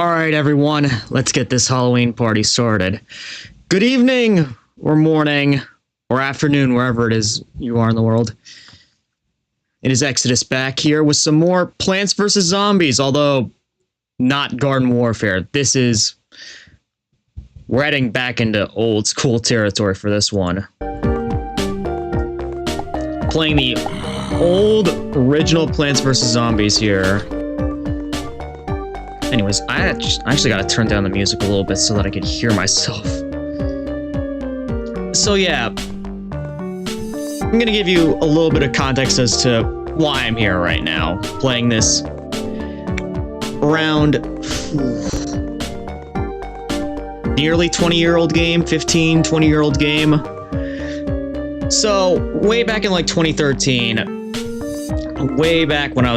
All right, everyone, let's get this Halloween party started. Good evening, or morning, or afternoon, wherever it is you are in the world. It is eX0dus back here with some more Plants vs. Zombies, although not Garden Warfare. We're heading back into old school territory for this one. Playing the old original Plants vs. Zombies here. Anyways, I actually gotta turn down the music a little bit so that I can hear myself. So yeah, I'm gonna give you a little bit of context as to why I'm here right now, playing this around nearly 20-year-old game, 15, 20-year-old game. So way back in like 2013, way back when I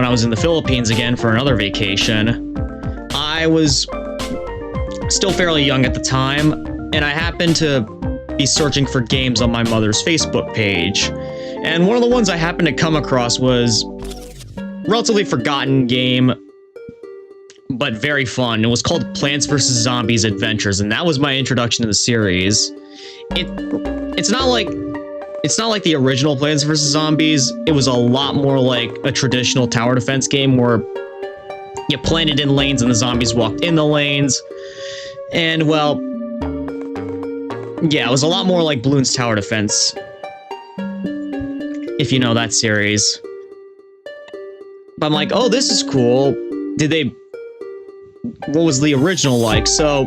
was in the Philippines again for another vacation, I was still fairly young at the time, and I happened to be searching for games on my mother's Facebook page. And one of the ones I happened to come across was a relatively forgotten game, but very fun. It was called Plants vs. Zombies Adventures, and that was my introduction to the series. It's not like the original Plants vs. Zombies. It was a lot more like a traditional tower defense game where you planted in lanes and the zombies walked in the lanes. And, well, yeah, it was a lot more like Bloons Tower Defense, if you know that series. But I'm like, oh, this is cool. What was the original like? So,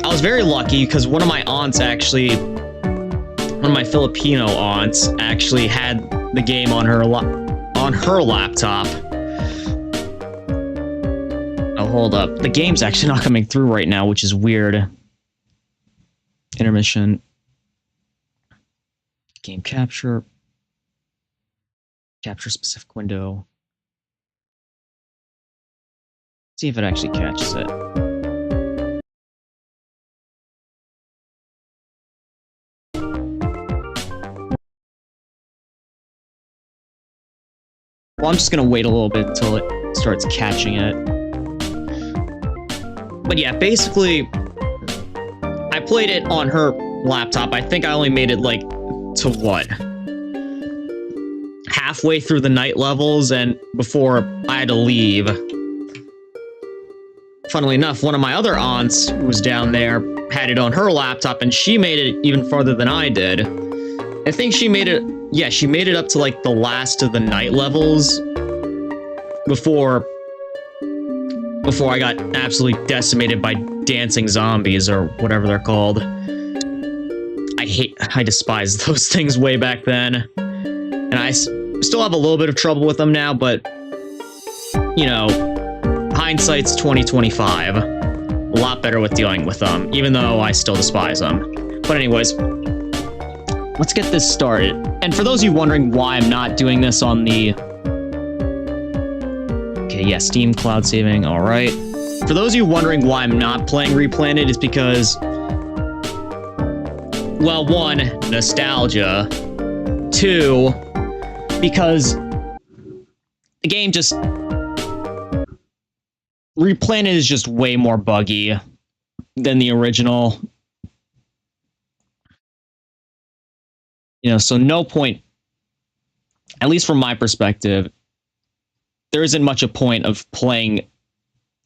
I was very lucky because one of my Filipino aunts actually had the game on her laptop. Oh, hold up. The game's actually not coming through right now, which is weird. Intermission. Game capture. Capture specific window. See if it actually catches it. Well, I'm just gonna wait a little bit until it starts catching it. But yeah, basically, I played it on her laptop. I think I only made it, like, to what? Halfway through the night levels, and before I had to leave. Funnily enough, one of my other aunts who was down there had it on her laptop, and she made it even farther than I did. I think she made it... Yeah, she made it up to, like, the last of the night levels before I got absolutely decimated by dancing zombies, or whatever they're called. I despised those things way back then. And I still have a little bit of trouble with them now, but, you know, hindsight's 20/25. A lot better with dealing with them, even though I still despise them. But anyways, let's get this started. And for those of you wondering why I'm not doing this on the... Okay, yeah, Steam cloud saving, alright. For those of you wondering why I'm not playing Replanted, is because... Well, one, nostalgia. Two, because the game just... Replanted is just way more buggy than the original. You know, so no point, at least from my perspective, there isn't much a point of playing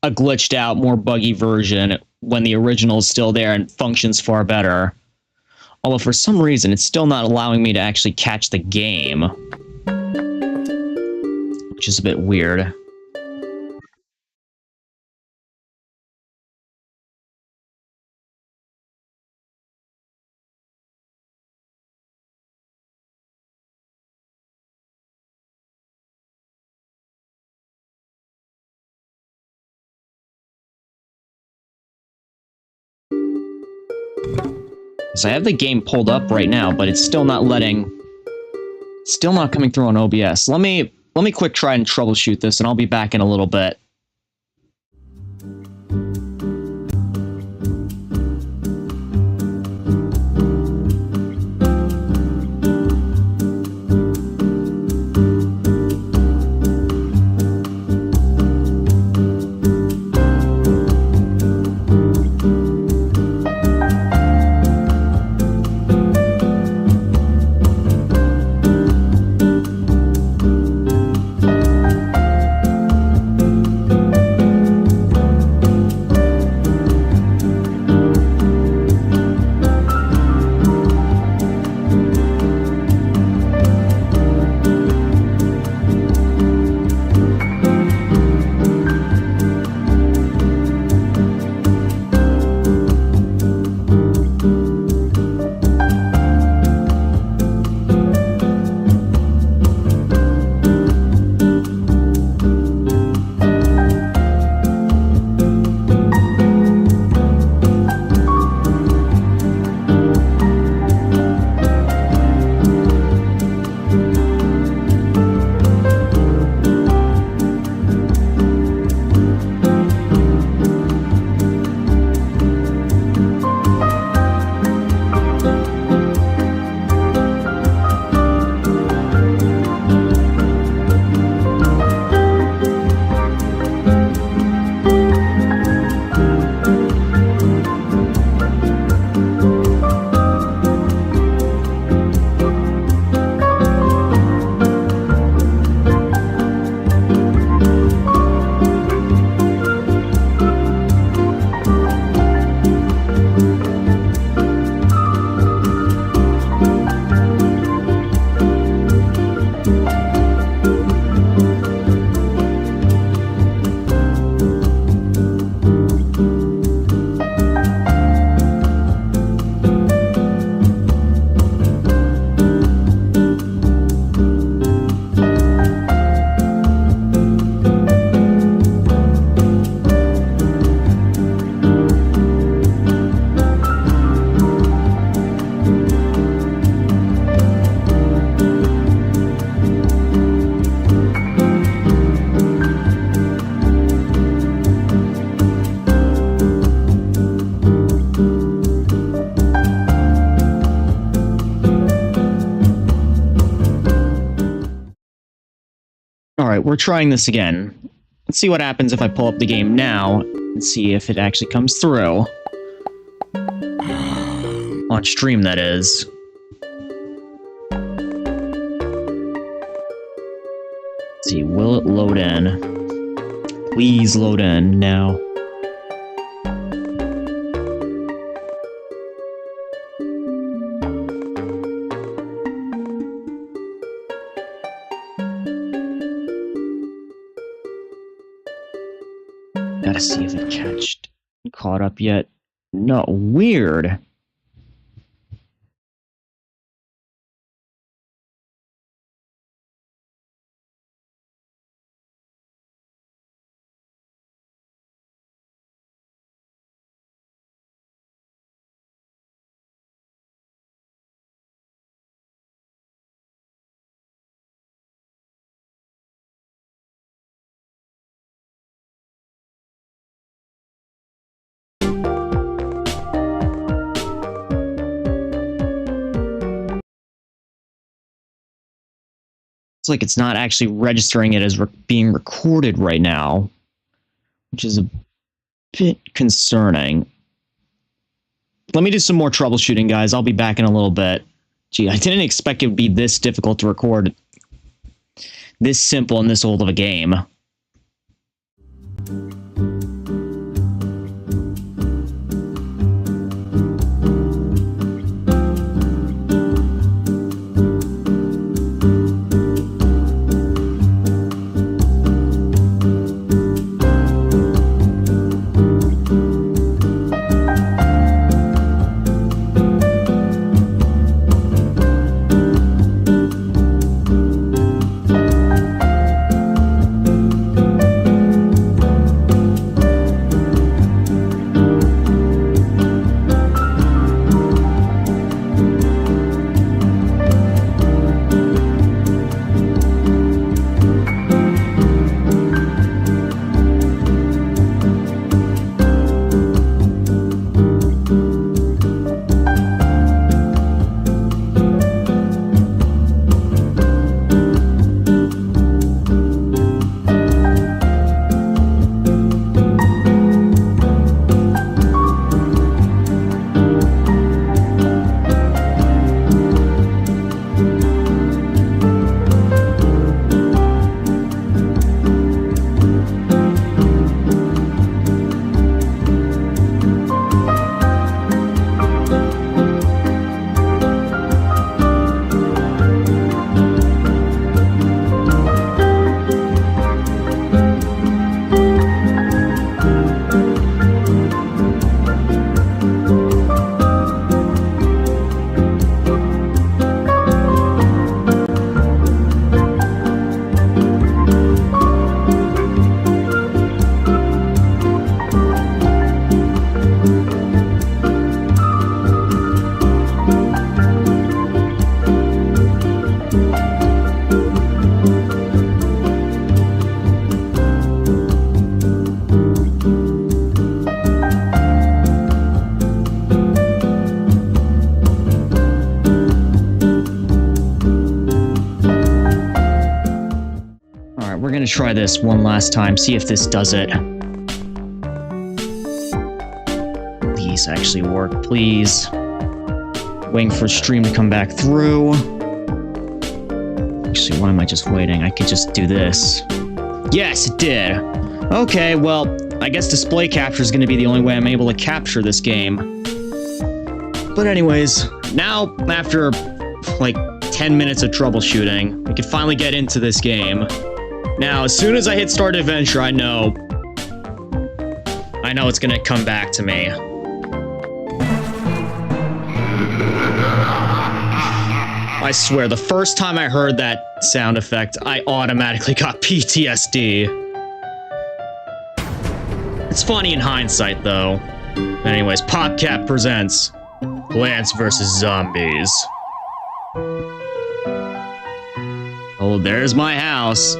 a glitched out, more buggy version when the original is still there and functions far better. Although for some reason, it's still not allowing me to actually catch the game, which is a bit weird. So I have the game pulled up right now, but it's still not coming through on OBS. Let me quick try and troubleshoot this, and I'll be back in a little bit. Alright, we're trying this again. Let's see what happens if I pull up the game now and see if it actually comes through. On stream, that is. Let's see, will it load in? Please load in now. Gotta see if it caught up yet. No, weird. It's like it's not actually registering it as being recorded right now, which is a bit concerning. Let me do some more troubleshooting, guys. I'll be back in a little bit. Gee, I didn't expect it would be this difficult to record this simple and this old of a game. We're gonna try this one last time, see if this does it. Please actually work, please. Waiting for stream to come back through. Actually, why am I just waiting? I could just do this. Yes, it did. Okay, well, I guess display capture is gonna be the only way I'm able to capture this game. But anyways, now after like 10 minutes of troubleshooting, we can finally get into this game. Now, as soon as I hit start adventure, I know it's gonna come back to me. I swear, the first time I heard that sound effect, I automatically got PTSD. It's funny in hindsight, though. Anyways, PopCap presents Plants vs. Zombies. Oh, there's my house.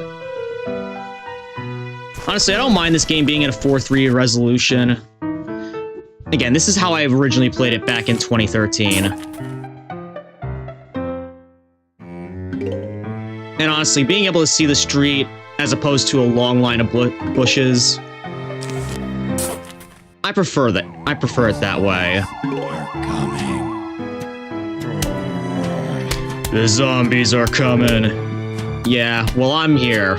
Honestly, I don't mind this game being at a 4:3 resolution. Again, this is how I originally played it back in 2013. And honestly, being able to see the street as opposed to a long line of bushes. I prefer that. I prefer it that way. They're coming. The zombies are coming. Yeah, well, I'm here.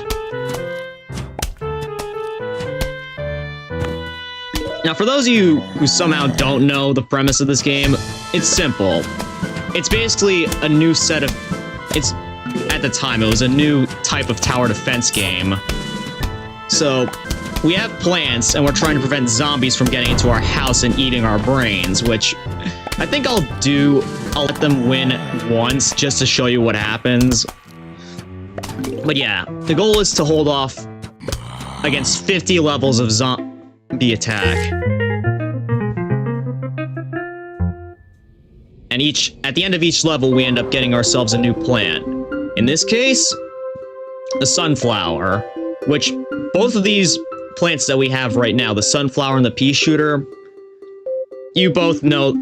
Now, for those of you who somehow don't know the premise of this game, it's simple. It's basically a new set of... At the time, it was a new type of tower defense game. So, we have plants, and we're trying to prevent zombies from getting into our house and eating our brains, which I think I'll do. I'll let them win once, just to show you what happens. But yeah, the goal is to hold off against 50 levels of zombie attack. And at the end of each level, we end up getting ourselves a new plant. In this case, the sunflower, which both of these plants that we have right now, the sunflower and the pea shooter, you both know,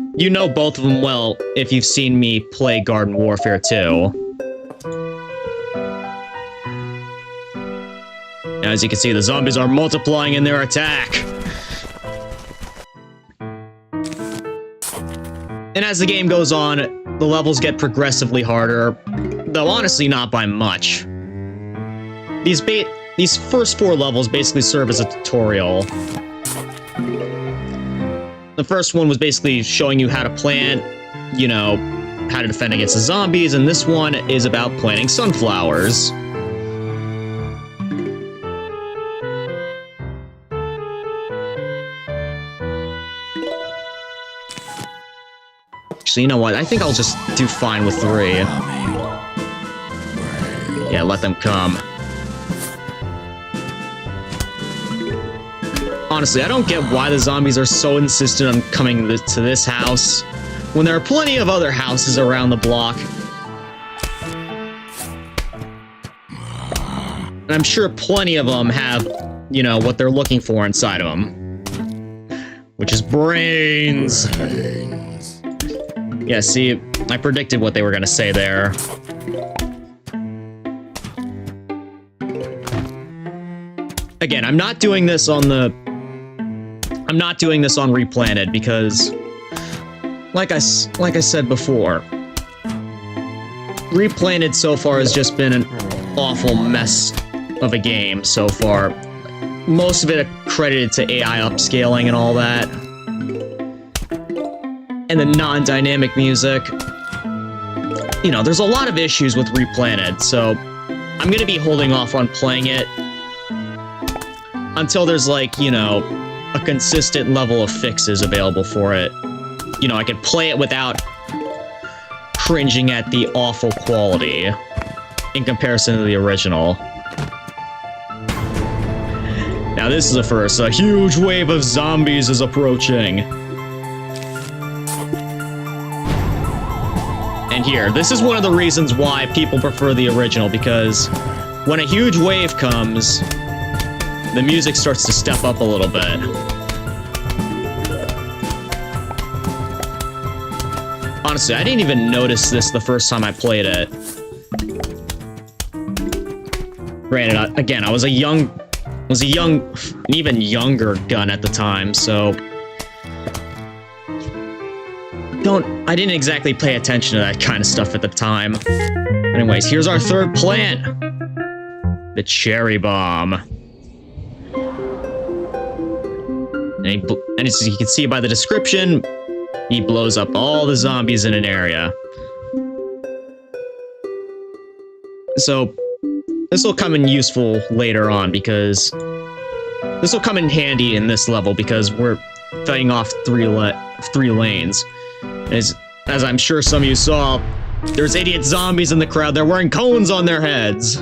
both of them well if you've seen me play Garden Warfare 2. As you can see, the zombies are multiplying in their attack. And as the game goes on, the levels get progressively harder, though honestly not by much. These first 4 levels basically serve as a tutorial. The first one was basically showing you how to plant, you know, how to defend against the zombies, and this one is about planting sunflowers. So you know what, I think I'll just do fine with 3. Yeah, let them come. Honestly, I don't get why the zombies are so insistent on coming to this house, when there are plenty of other houses around the block. And I'm sure plenty of them have, you know, what they're looking for inside of them. Which is brains! Yeah, see, I predicted what they were gonna say there. Again, I'm not doing this on Replanted because, like I said before, Replanted so far has just been an awful mess of a game so far. Most of it credited to AI upscaling and all that. And the non-dynamic music. You know, there's a lot of issues with Replanted, so I'm gonna be holding off on playing it until there's, like, you know, a consistent level of fixes available for it. You know, I could play it without cringing at the awful quality in comparison to the original. Now this is a first. A huge wave of zombies is approaching. And here, this is one of the reasons why people prefer the original, because when a huge wave comes, the music starts to step up a little bit. Honestly, I didn't even notice this the first time I played it. Granted, again, I was an even younger gun at the time, so I didn't exactly pay attention to that kind of stuff at the time. Anyways, here's our third plant. The cherry bomb. And as you can see by the description, he blows up all the zombies in an area. So, this will come in useful later on, because this will come in handy in this level, because we're fighting off three lanes. As I'm sure some of you saw, there's idiot zombies in the crowd. They're wearing cones on their heads.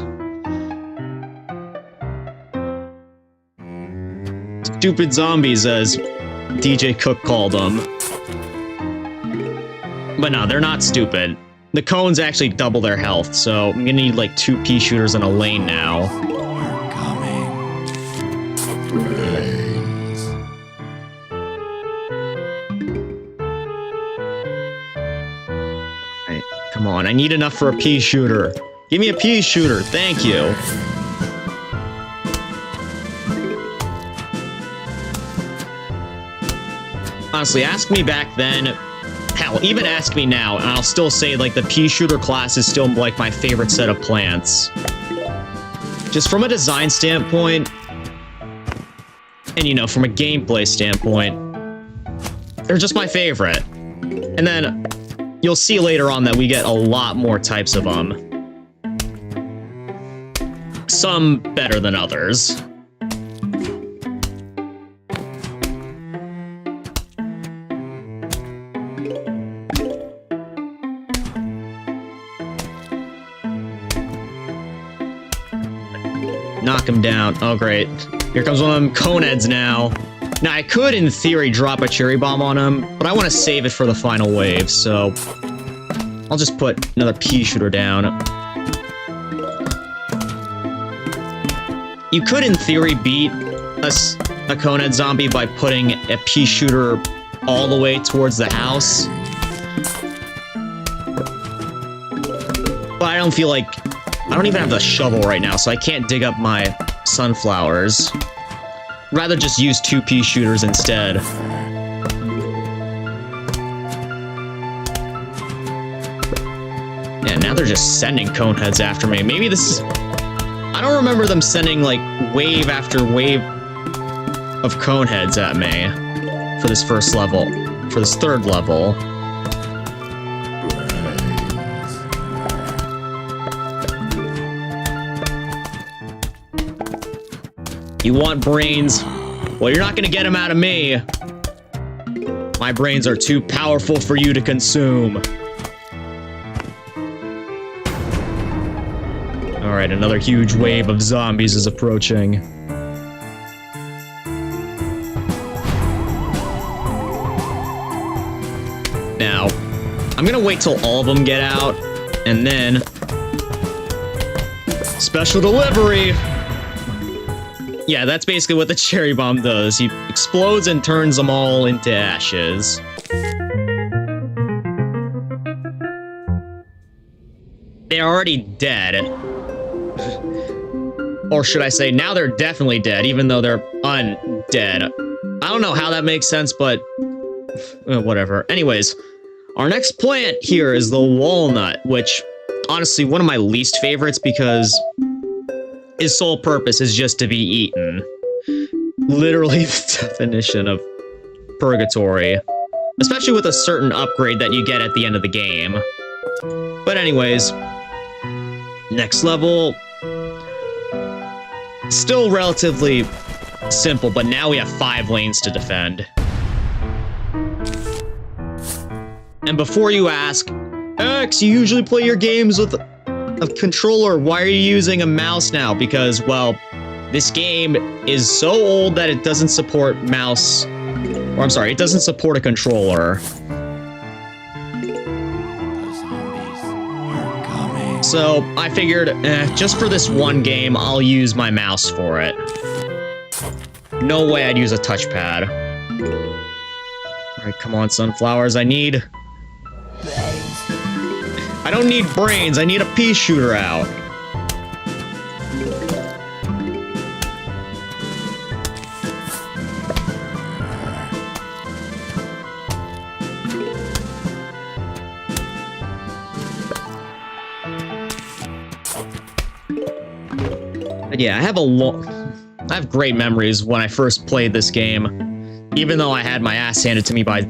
Stupid zombies, as DJ Cook called them. But no, they're not stupid. The cones actually double their health, so I'm gonna need like 2 pea shooters in a lane now. We're coming. Brains. Right, come on, I need enough for a pea shooter. Give me a pea shooter, thank you. honestly, ask me back then. Hell, even ask me now, and I'll still say, like, the pea shooter class is still, like, my favorite set of plants. Just from a design standpoint, and, you know, from a gameplay standpoint, they're just my favorite. And then you'll see later on that we get a lot more types of them. Some better than others. Knock him down. Oh, great. Here comes one of them cone heads now. Now, I could, in theory, drop a cherry bomb on him, but I want to save it for the final wave, so I'll just put another pea shooter down. You could, in theory, beat a cone head zombie by putting a pea shooter all the way towards the house. But I don't feel like... I don't even have the shovel right now, so I can't dig up my sunflowers. Rather just use 2 pea shooters instead. Yeah, now they're just sending cone heads after me. Maybe this is... I don't remember them sending, like, wave after wave of cone heads at me for this first level. For this third level. You want brains? Well, you're not gonna get them out of me. My brains are too powerful for you to consume. Alright, another huge wave of zombies is approaching. Now, I'm gonna wait till all of them get out, and then... Special delivery! Yeah, that's basically what the cherry bomb does. He explodes and turns them all into ashes. They're already dead. Or should I say, now they're definitely dead, even though they're undead. I don't know how that makes sense, but... whatever. Anyways, our next plant here is the walnut, which, honestly, one of my least favorites because... his sole purpose is just to be eaten. Literally the definition of purgatory. Especially with a certain upgrade that you get at the end of the game. But anyways, next level. Still relatively simple, but now we have 5 lanes to defend. And before you ask, X, you usually play your games with a controller, why are you using a mouse now? Because, well, this game is so old that it doesn't support mouse... Or, I'm sorry, it doesn't support a controller. So, I figured, just for this one game, I'll use my mouse for it. No way I'd use a touchpad. Alright, come on, sunflowers, I don't need brains, I need a pea shooter out. But yeah, I have great memories when I first played this game. Even though I had my ass handed to me by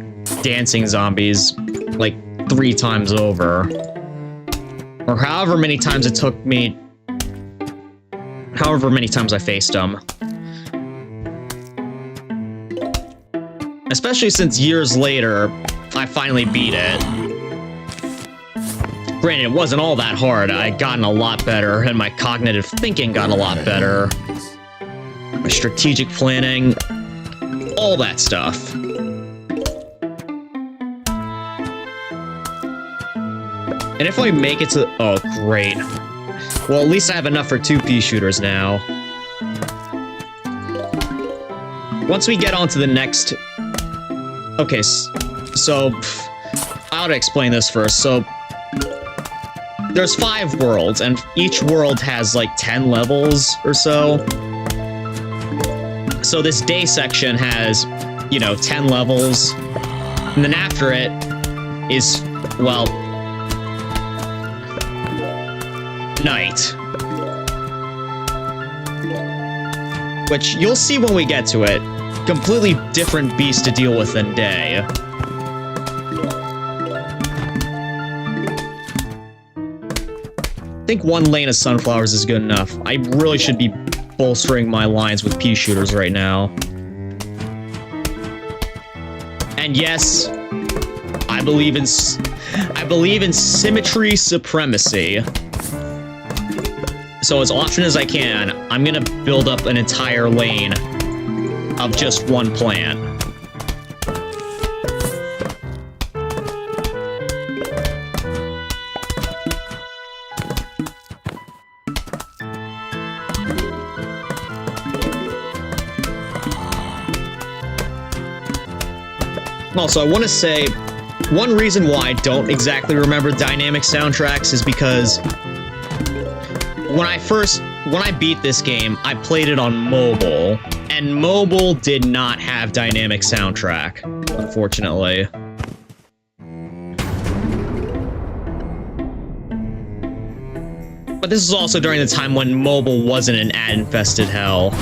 dancing zombies, like, 3 times over. Or however many times it took me... However many times I faced them. Especially since years later, I finally beat it. Granted, it wasn't all that hard. I'd gotten a lot better, and my cognitive thinking got a lot better. My strategic planning, all that stuff. And if I make it to... Oh, great. Well, at least I have enough for 2 pea shooters now. Once we get on to the next... Okay, so... I ought to explain this first. So... There's 5 worlds, and each world has, like, 10 levels or so. So this day section has you know, 10 levels. And then after it is, well, night. Which you'll see when we get to it. Completely different beast to deal with than day. I think one lane of sunflowers is good enough. I really should be bolstering my lines with pea shooters right now. And yes, I believe in symmetry supremacy. So as often as I can, I'm gonna build up an entire lane of just one plant. Also, I want to say, one reason why I don't exactly remember dynamic soundtracks is because when I beat this game, I played it on mobile, and mobile did not have dynamic soundtrack, unfortunately. But this is also during the time when mobile wasn't an ad-infested hell,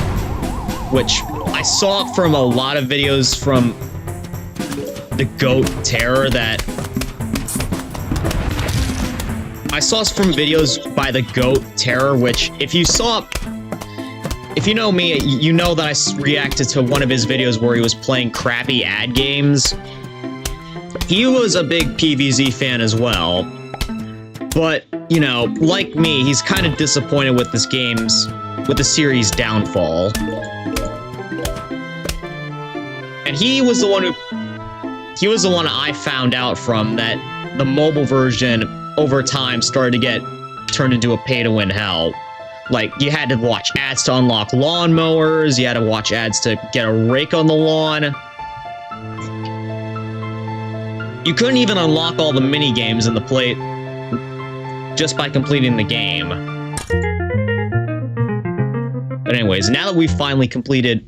which I saw from a lot of videos from the Goat Terror that... I saw from videos by the Goat Terror, which if you know me, you know that I reacted to one of his videos where he was playing crappy ad games. He was a big PvZ fan as well. But, you know, like me, he's kind of disappointed with this with the series' downfall. And he was the one I found out from that the mobile version over time started to get turned into a pay-to-win hell. Like, you had to watch ads to unlock lawnmowers, you had to watch ads to get a rake on the lawn. You couldn't even unlock all the mini-games in the plate just by completing the game. But anyways, now that we've finally completed...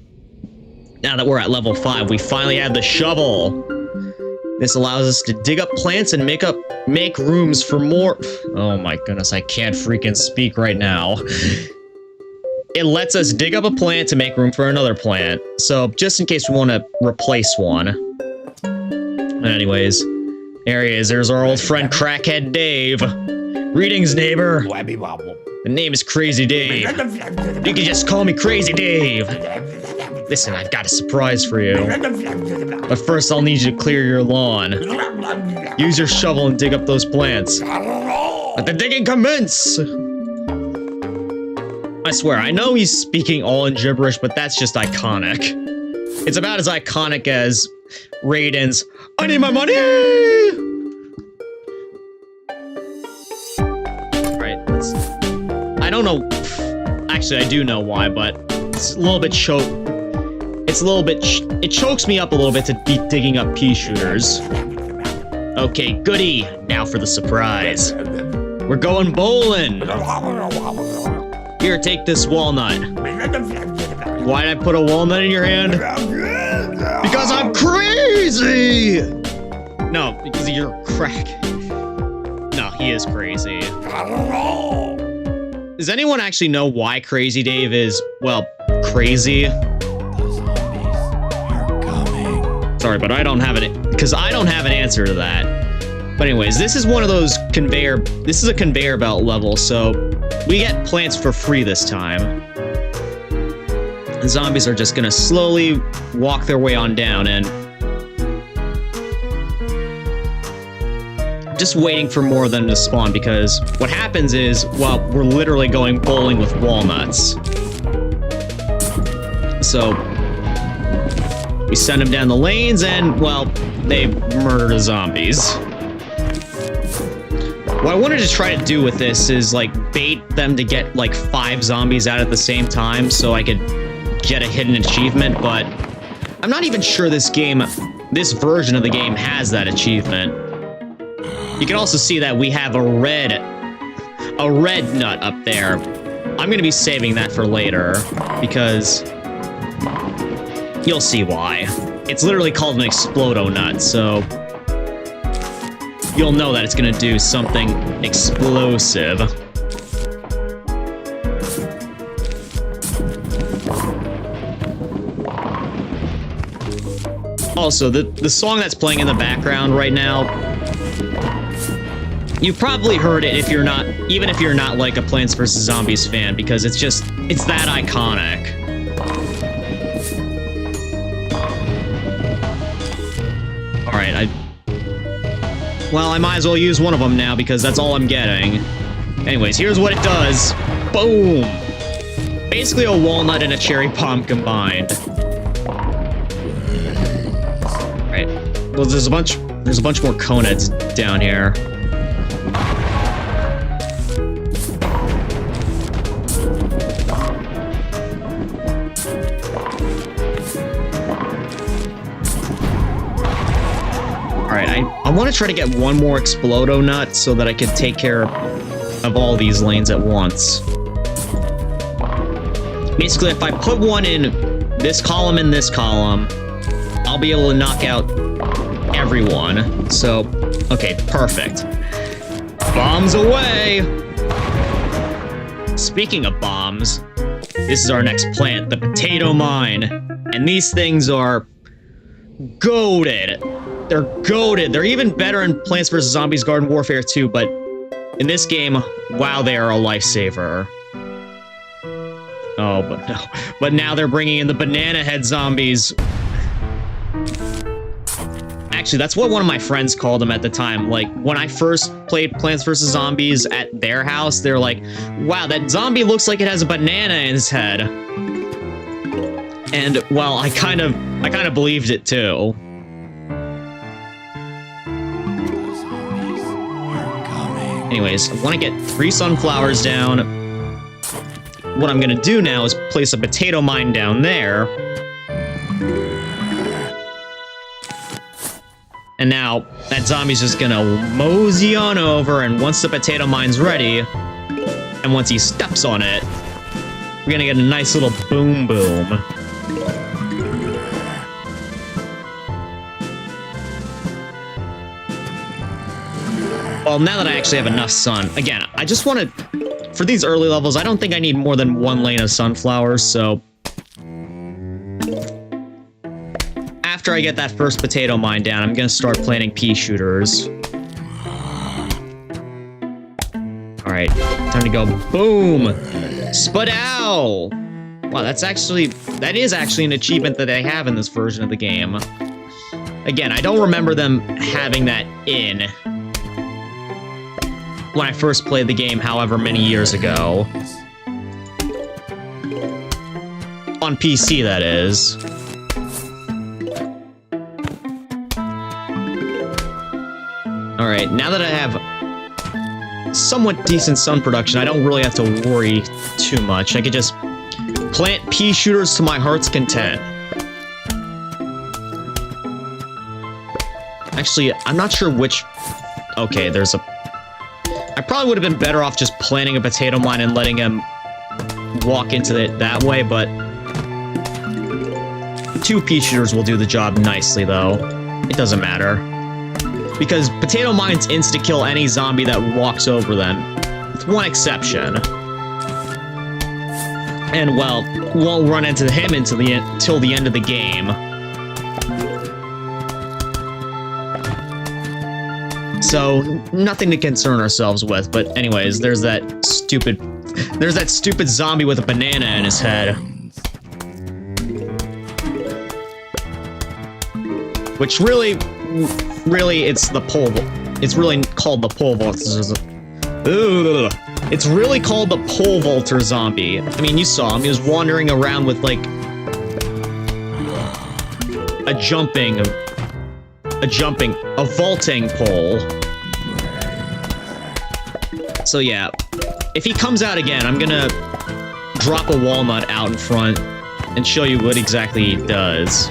Now that we're at level 5, we finally have the shovel. This allows us to dig up plants and make rooms for more... Oh my goodness, I can't freaking speak right now. It lets us dig up a plant to make room for another plant. So, just in case we want to replace one. But anyways, there he is. There's our old friend Crackhead Dave. Greetings, neighbor. The name is Crazy Dave. You can just call me Crazy Dave. Listen, I've got a surprise for you. But first, I'll need you to clear your lawn. Use your shovel and dig up those plants. Let the digging commence! I swear, I know he's speaking all in gibberish, but that's just iconic. It's about as iconic as Raiden's, I need my money! Right, I don't know. Actually, I do know why, but it's a little bit it chokes me up a little bit to be digging up pea shooters. Okay, goody. Now for the surprise. We're going bowling. Here, take this walnut. Why did I put a walnut in your hand? Because I'm crazy! No, because you're crack. No, he is crazy. Does anyone actually know why Crazy Dave is, well, crazy? Sorry, but I don't have an answer to that. But anyways, this is one of those this is a conveyor belt level, so we get plants for free this time. The zombies are just gonna slowly walk their way on down, and just waiting for more of them to spawn, because what happens is, well, we're literally going bowling with walnuts. So we send them down the lanes, and, well, they murder the zombies. What I wanted to try to do with this is, like, bait them to get, like, 5 zombies out at the same time so I could get a hidden achievement, but I'm not even sure this version of the game has that achievement. You can also see that we have a red nut up there. I'm gonna be saving that for later, because You'll see why. It's literally called an Explodo-Nut, so you'll know that it's gonna do something explosive. Also, the song that's playing in the background right now, you've probably heard it if you're not, even if you're not like a Plants vs. Zombies fan, because it's that iconic. Alright, well, I might as well use one of them now because that's all I'm getting. Anyways, here's what it does. Boom! Basically a walnut and a cherry bomb combined. Right. Well, there's a bunch more coneheads down here. I want to try to get one more Explodo-Nut so that I can take care of all these lanes at once. Basically, if I put one in this column and this column, I'll be able to knock out everyone. So, okay, perfect. Bombs away! Speaking of bombs, this is our next plant, the potato mine. And these things are goated. They're goated. They're even better in Plants vs. Zombies Garden Warfare 2, but in this game, wow, they are a lifesaver. Oh, but no. But now they're bringing in the banana head zombies. Actually, that's what one of my friends called them at the time. Like, when I first played Plants vs. Zombies at their house, they're like, wow, that zombie looks like it has a banana in its head. And, well, I kind of believed it, too. Anyways, I want to get 3 sunflowers down. What I'm going to do now is place a potato mine down there. And now, that zombie's just going to mosey on over, and once the potato mine's ready, and once he steps on it, we're going to get a nice little boom boom. Well, now that I actually have enough sun, again, I just want to, for these early levels, I don't think I need more than 1 lane of sunflowers, so after I get that first potato mine down, I'm going to start planting pea shooters. Alright, time to go boom! Spadow! Wow, that is actually an achievement that they have in this version of the game. Again, I don't remember them having that in when I first played the game however many years ago. On PC, that is. Alright, now that I have somewhat decent sun production, I don't really have to worry too much. I could just plant pea shooters to my heart's content. Actually, I'm not sure which... Okay, there's a... I probably would have been better off just planting a potato mine and letting him walk into it that way, but 2 pea shooters will do the job nicely, though. It doesn't matter. Because potato mines insta-kill any zombie that walks over them. With one exception. And, well, won't run into him until the end of the game. So, nothing to concern ourselves with, but anyways, there's that stupid zombie with a banana in his head. Which really, it's the pole, it's really called the pole vaulter. It's really called the pole vaulter zombie. I mean, you saw him, he was wandering around with, like, a vaulting pole. So yeah, if he comes out again, I'm gonna drop a walnut out in front and show you what exactly he does.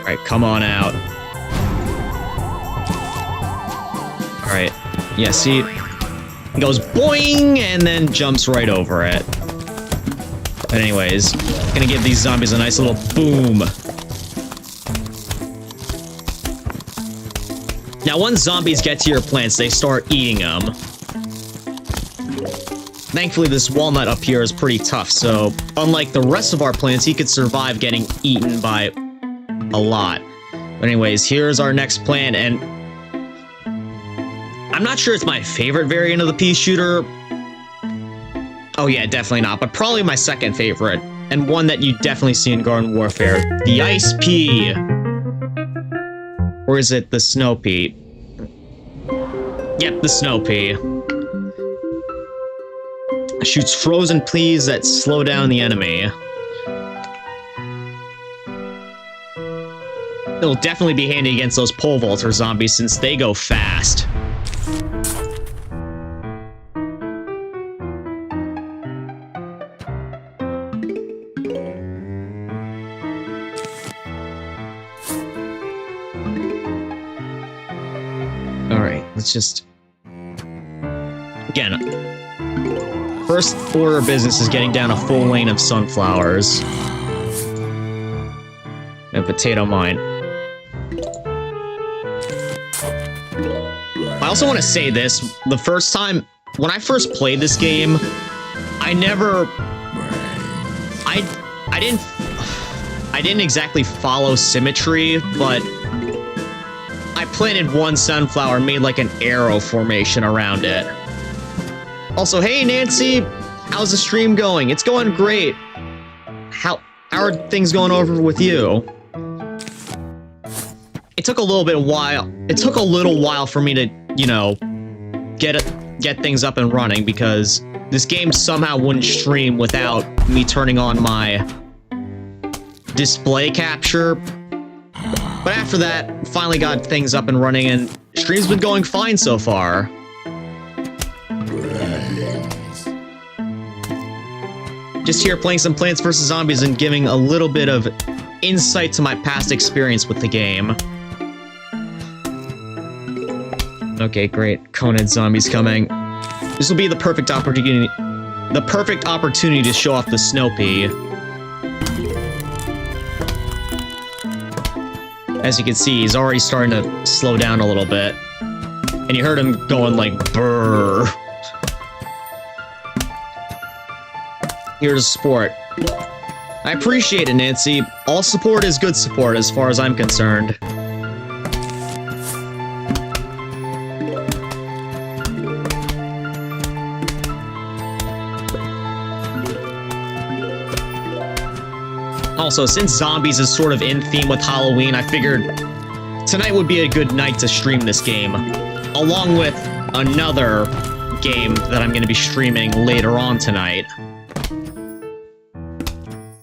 Alright, come on out. Alright, yeah, see, Goes boing and then jumps right over it. But anyways, gonna give these zombies a nice little boom. Now, once zombies get to your plants, they start eating them. Thankfully, this walnut up here is pretty tough, so unlike the rest of our plants, he could survive getting eaten by a lot. But anyways, here's our next plant, and I'm not sure it's my favorite variant of the pea shooter. Oh yeah, definitely not, but probably my second favorite, and one that you definitely see in Garden Warfare. The ice pea. Or is it the snow pea? Yep, the snow pea. Shoots frozen peas that slow down the enemy. It'll definitely be handy against those pole vaulter zombies since they go fast. Alright, let's just... Again, first order of business is getting down a full lane of sunflowers. And potato mine. I also want to say this, the first time, when I first played this game, I didn't exactly follow symmetry, but I planted one sunflower and made like an arrow formation around it. Also, hey Nancy, how's the stream going? It's going great. How are things going over with you? It took a little while for me to, you know, get things up and running because this game somehow wouldn't stream without me turning on my display capture. But after that, finally got things up and running, and stream's been going fine so far. Just here playing some Plants vs. Zombies and giving a little bit of insight to my past experience with the game. Okay, great. Conid zombies coming. This will be the perfect opportunity to show off the snow pea. As you can see, he's already starting to slow down a little bit. And you heard him going like, brrr. Here's support. I appreciate it, Nancy. All support is good support as far as I'm concerned. Also, since zombies is sort of in theme with Halloween, I figured tonight would be a good night to stream this game, along with another game that I'm going to be streaming later on tonight.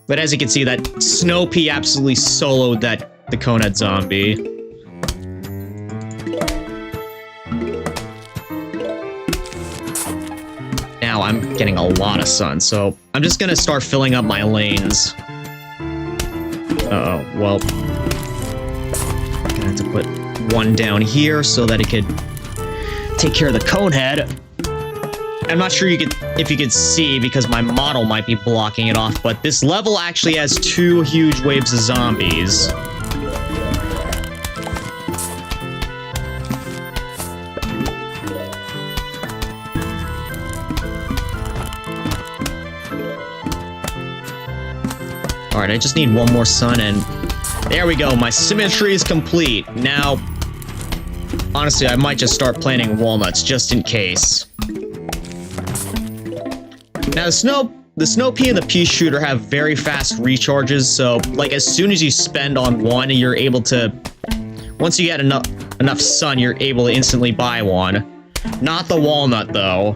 But as you can see, that Snow Pea absolutely soloed the Conid zombie. Now I'm getting a lot of sun, so I'm just going to start filling up my lanes. Uh-oh, well, I'm gonna have to put one down here so that it could take care of the cone head. I'm not sure if you could see because my model might be blocking it off, but this level actually has 2 huge waves of zombies. Alright, I just need one more sun, and there we go. My symmetry is complete. Now, honestly, I might just start planting walnuts just in case. Now, the snow pea and the pea shooter have very fast recharges, so, like, as soon as you spend on one, you're able to... Once you get enough sun, you're able to instantly buy one. Not the walnut, though.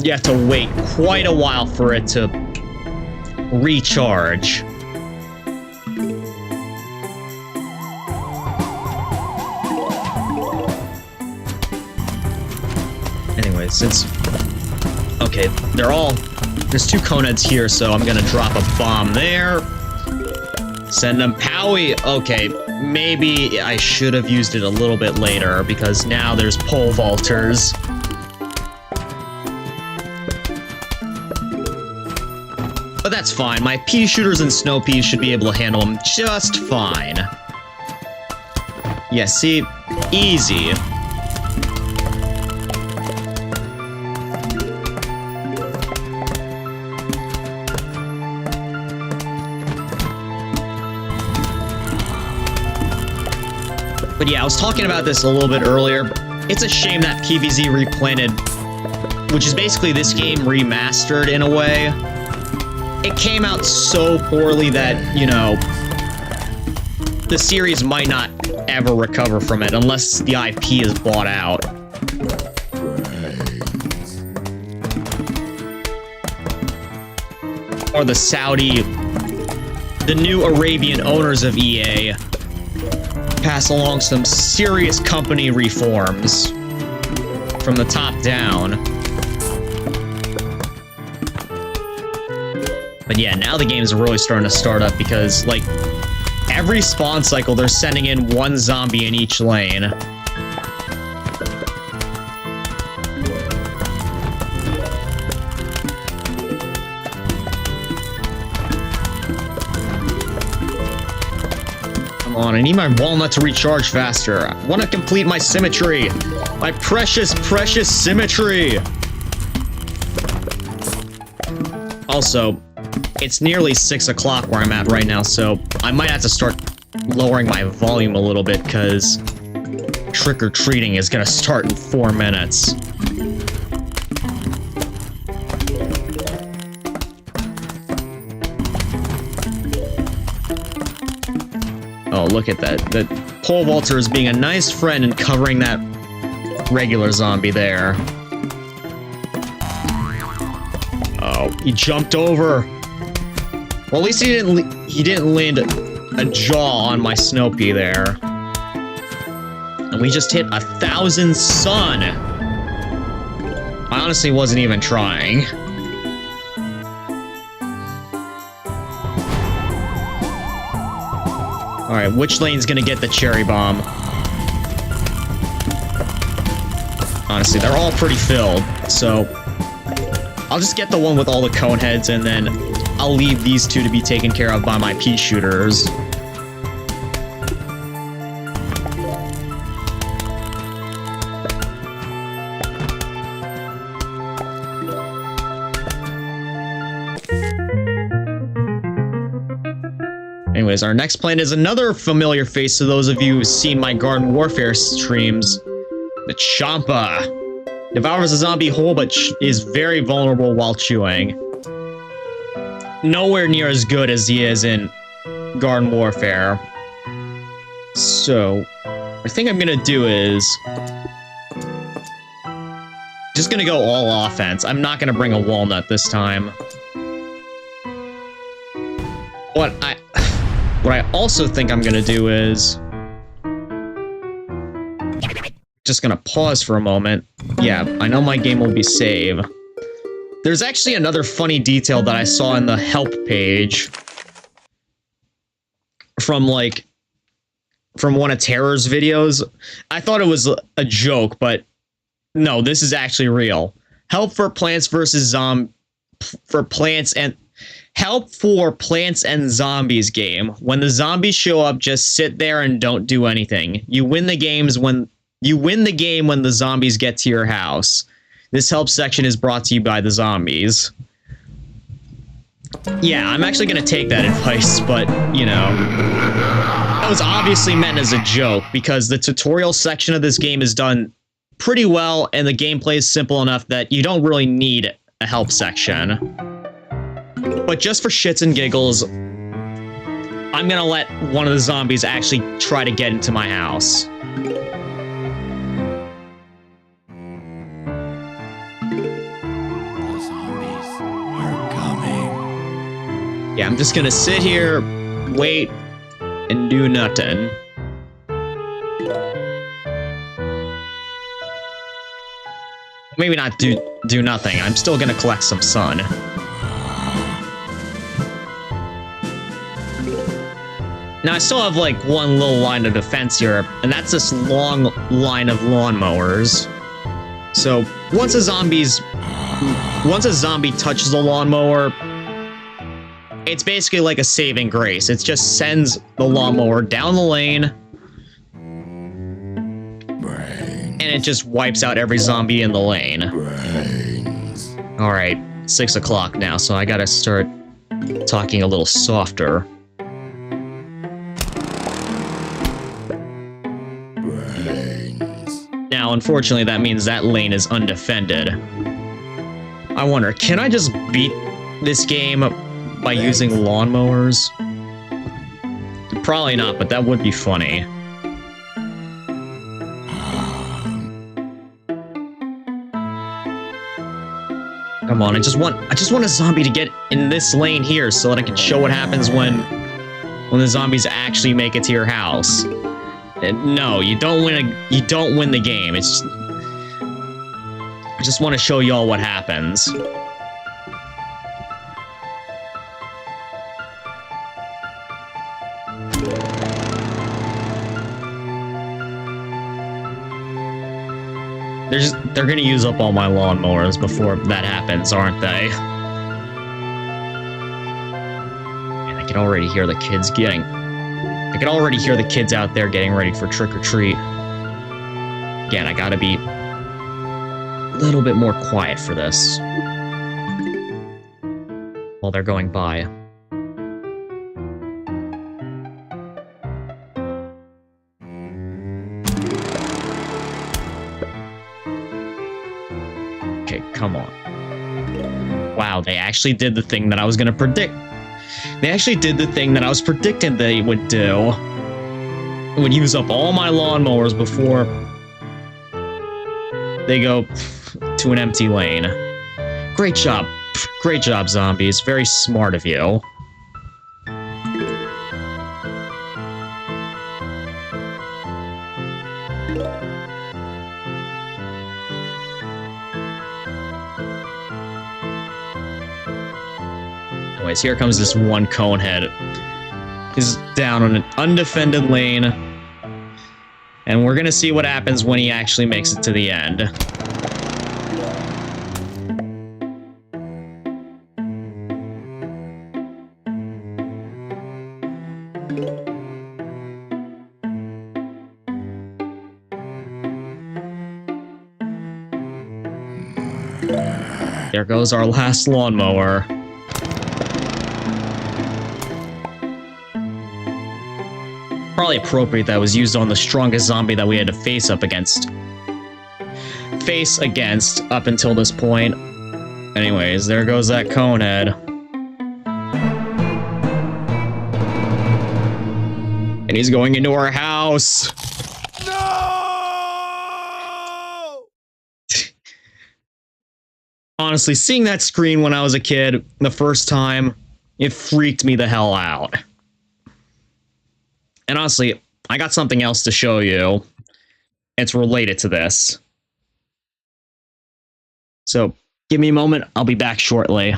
You have to wait quite a while for it to recharge. Anyway, okay, there's 2 Conids here, so I'm gonna drop a bomb there. Send them Powie. Okay, maybe I should have used it a little bit later because now there's pole vaulters. But that's fine. My pea shooters and snow peas should be able to handle them just fine. Yeah, see? Easy. But yeah, I was talking about this a little bit earlier. It's a shame that PvZ Replanted, which is basically this game remastered in a way, it came out so poorly that, you know, the series might not ever recover from it unless the IP is bought out. Or the new Arabian owners of EA pass along some serious company reforms from the top down. But yeah, now the game's really starting to start up because, like, every spawn cycle they're sending in one zombie in each lane. Come on, I need my walnut to recharge faster. I want to complete my symmetry. My precious, precious symmetry. Also, it's nearly 6 o'clock where I'm at right now, so I might have to start lowering my volume a little bit, because trick-or-treating is gonna start in 4 minutes. Oh, look at that. The pole vaulter is being a nice friend and covering that regular zombie there. Oh, he jumped over. Well, at least he didn't land a jaw on my snow pea there. And we just hit 1,000 sun. I honestly wasn't even trying. Alright, which lane's gonna get the cherry bomb? Honestly, they're all pretty filled, so I'll just get the one with all the cone heads, and then I'll leave these two to be taken care of by my pea shooters. Anyways, our next planet is another familiar face to those of you who've seen my Garden Warfare streams. The Champa. Devours a zombie whole, but is very vulnerable while chewing. Nowhere near as good as he is in Garden Warfare. So, I think I'm gonna do is just gonna go all offense. I'm not gonna bring a walnut this time. What I also think I'm gonna do is just gonna pause for a moment. Yeah, I know my game will be save. There's actually another funny detail that I saw in the help page from one of Terror's videos. I thought it was a joke, but no, this is actually real. Help for Plants and Zombies game. When the zombies show up, just sit there and don't do anything. You win the game when the zombies get to your house. This help section is brought to you by the zombies. Yeah, I'm actually gonna take that advice, but, you know, that was obviously meant as a joke, because the tutorial section of this game is done pretty well, and the gameplay is simple enough that you don't really need a help section. But just for shits and giggles, I'm gonna let one of the zombies actually try to get into my house. Yeah, I'm just gonna sit here, wait, and do nothing. Maybe not do nothing. I'm still gonna collect some sun. Now, I still have, like, one little line of defense here, and that's this long line of lawnmowers. So, once a zombie touches the lawnmower, it's basically like a saving grace. It just sends the lawnmower down the lane, and it just wipes out every zombie in the lane. All right, 6 o'clock now, so I gotta start talking a little softer. Now, unfortunately, that means that lane is undefended. I wonder, can I just beat this game by using lawnmowers? Probably not, but that would be funny. Come on, I just want a zombie to get in this lane here so that I can show what happens when the zombies actually make it to your house. No, you don't win the game. It's just, I just want to show y'all what happens. They're gonna use up all my lawnmowers before that happens, aren't they? And I can already hear the kids out there getting ready for trick-or-treat. Again, I gotta be a little bit more quiet for this while they're going by. Okay, come on. Wow, they actually did the thing that I was gonna predict. They actually did the thing that I was predicting they would do. It would use up all my lawnmowers before they go to an empty lane. Great job. Great job, zombies. Very smart of you. Anyways, here comes this one conehead. He's down on an undefended lane. And we're gonna see what happens when he actually makes it to the end. There goes our last lawnmower. Probably appropriate that was used on the strongest zombie that we had to face against up until this point. Anyways, there goes that conehead. And he's going into our house. No! Honestly, seeing that screen when I was a kid, the first time, it freaked me the hell out. And honestly, I got something else to show you. It's related to this. So, give me a moment. I'll be back shortly.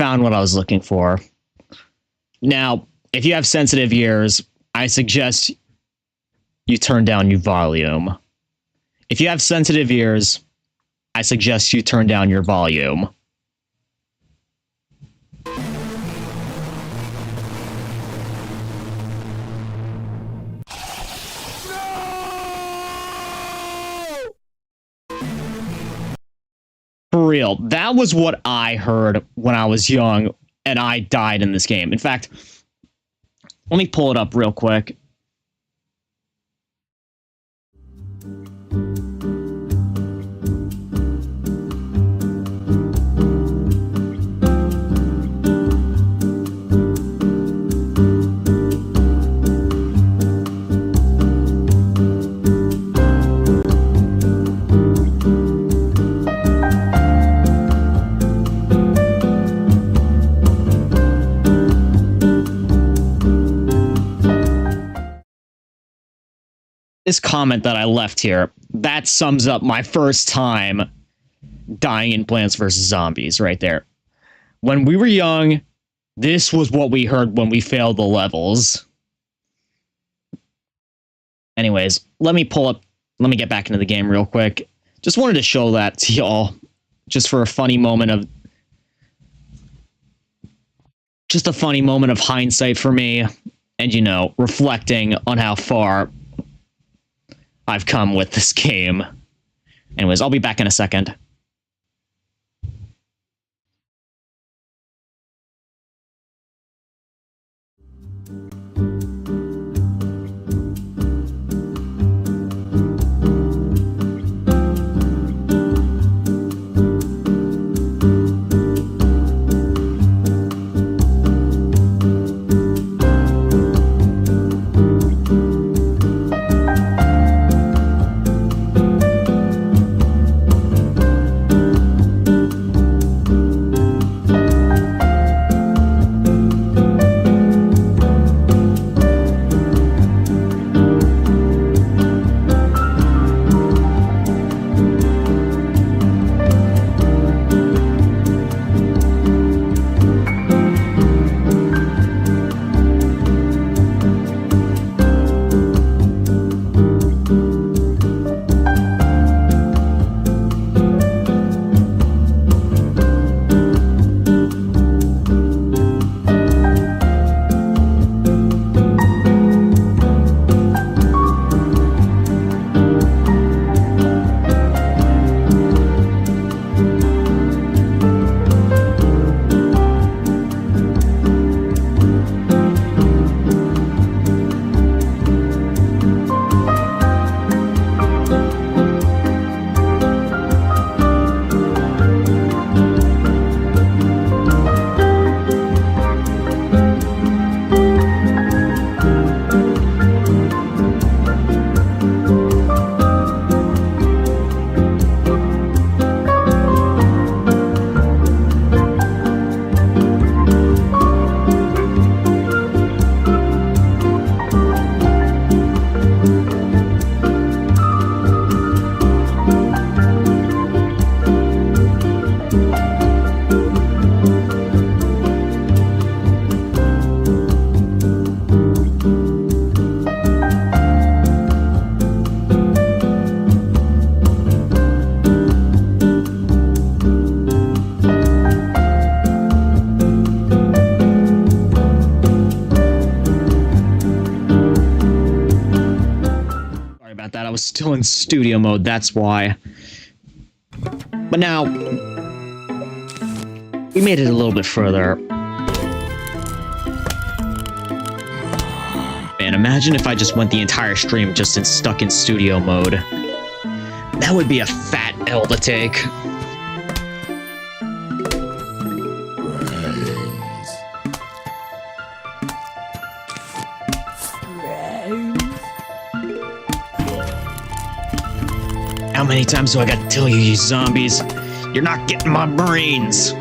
found what I was looking for. Now, if you have sensitive ears, I suggest you turn down your volume. If you have sensitive ears, I suggest you turn down your volume. For real, that was what I heard when I was young, and I died in this game. In fact, let me pull it up real quick. This comment that I left here, that sums up my first time dying in Plants vs. Zombies right there. When we were young, this was what we heard when we failed the levels. Anyways, let me get back into the game real quick. Just wanted to show that to y'all, just for a funny moment of, just a funny moment of hindsight for me, and, you know, reflecting on how far I've come with this game. Anyways, I'll be back in a second. That I was still in studio mode, that's why. But now we made it a little bit further. Man, imagine if I just went the entire stream just stuck in studio mode. That would be a fat L to take. How many times do I gotta tell you, you zombies? You're not getting my brains!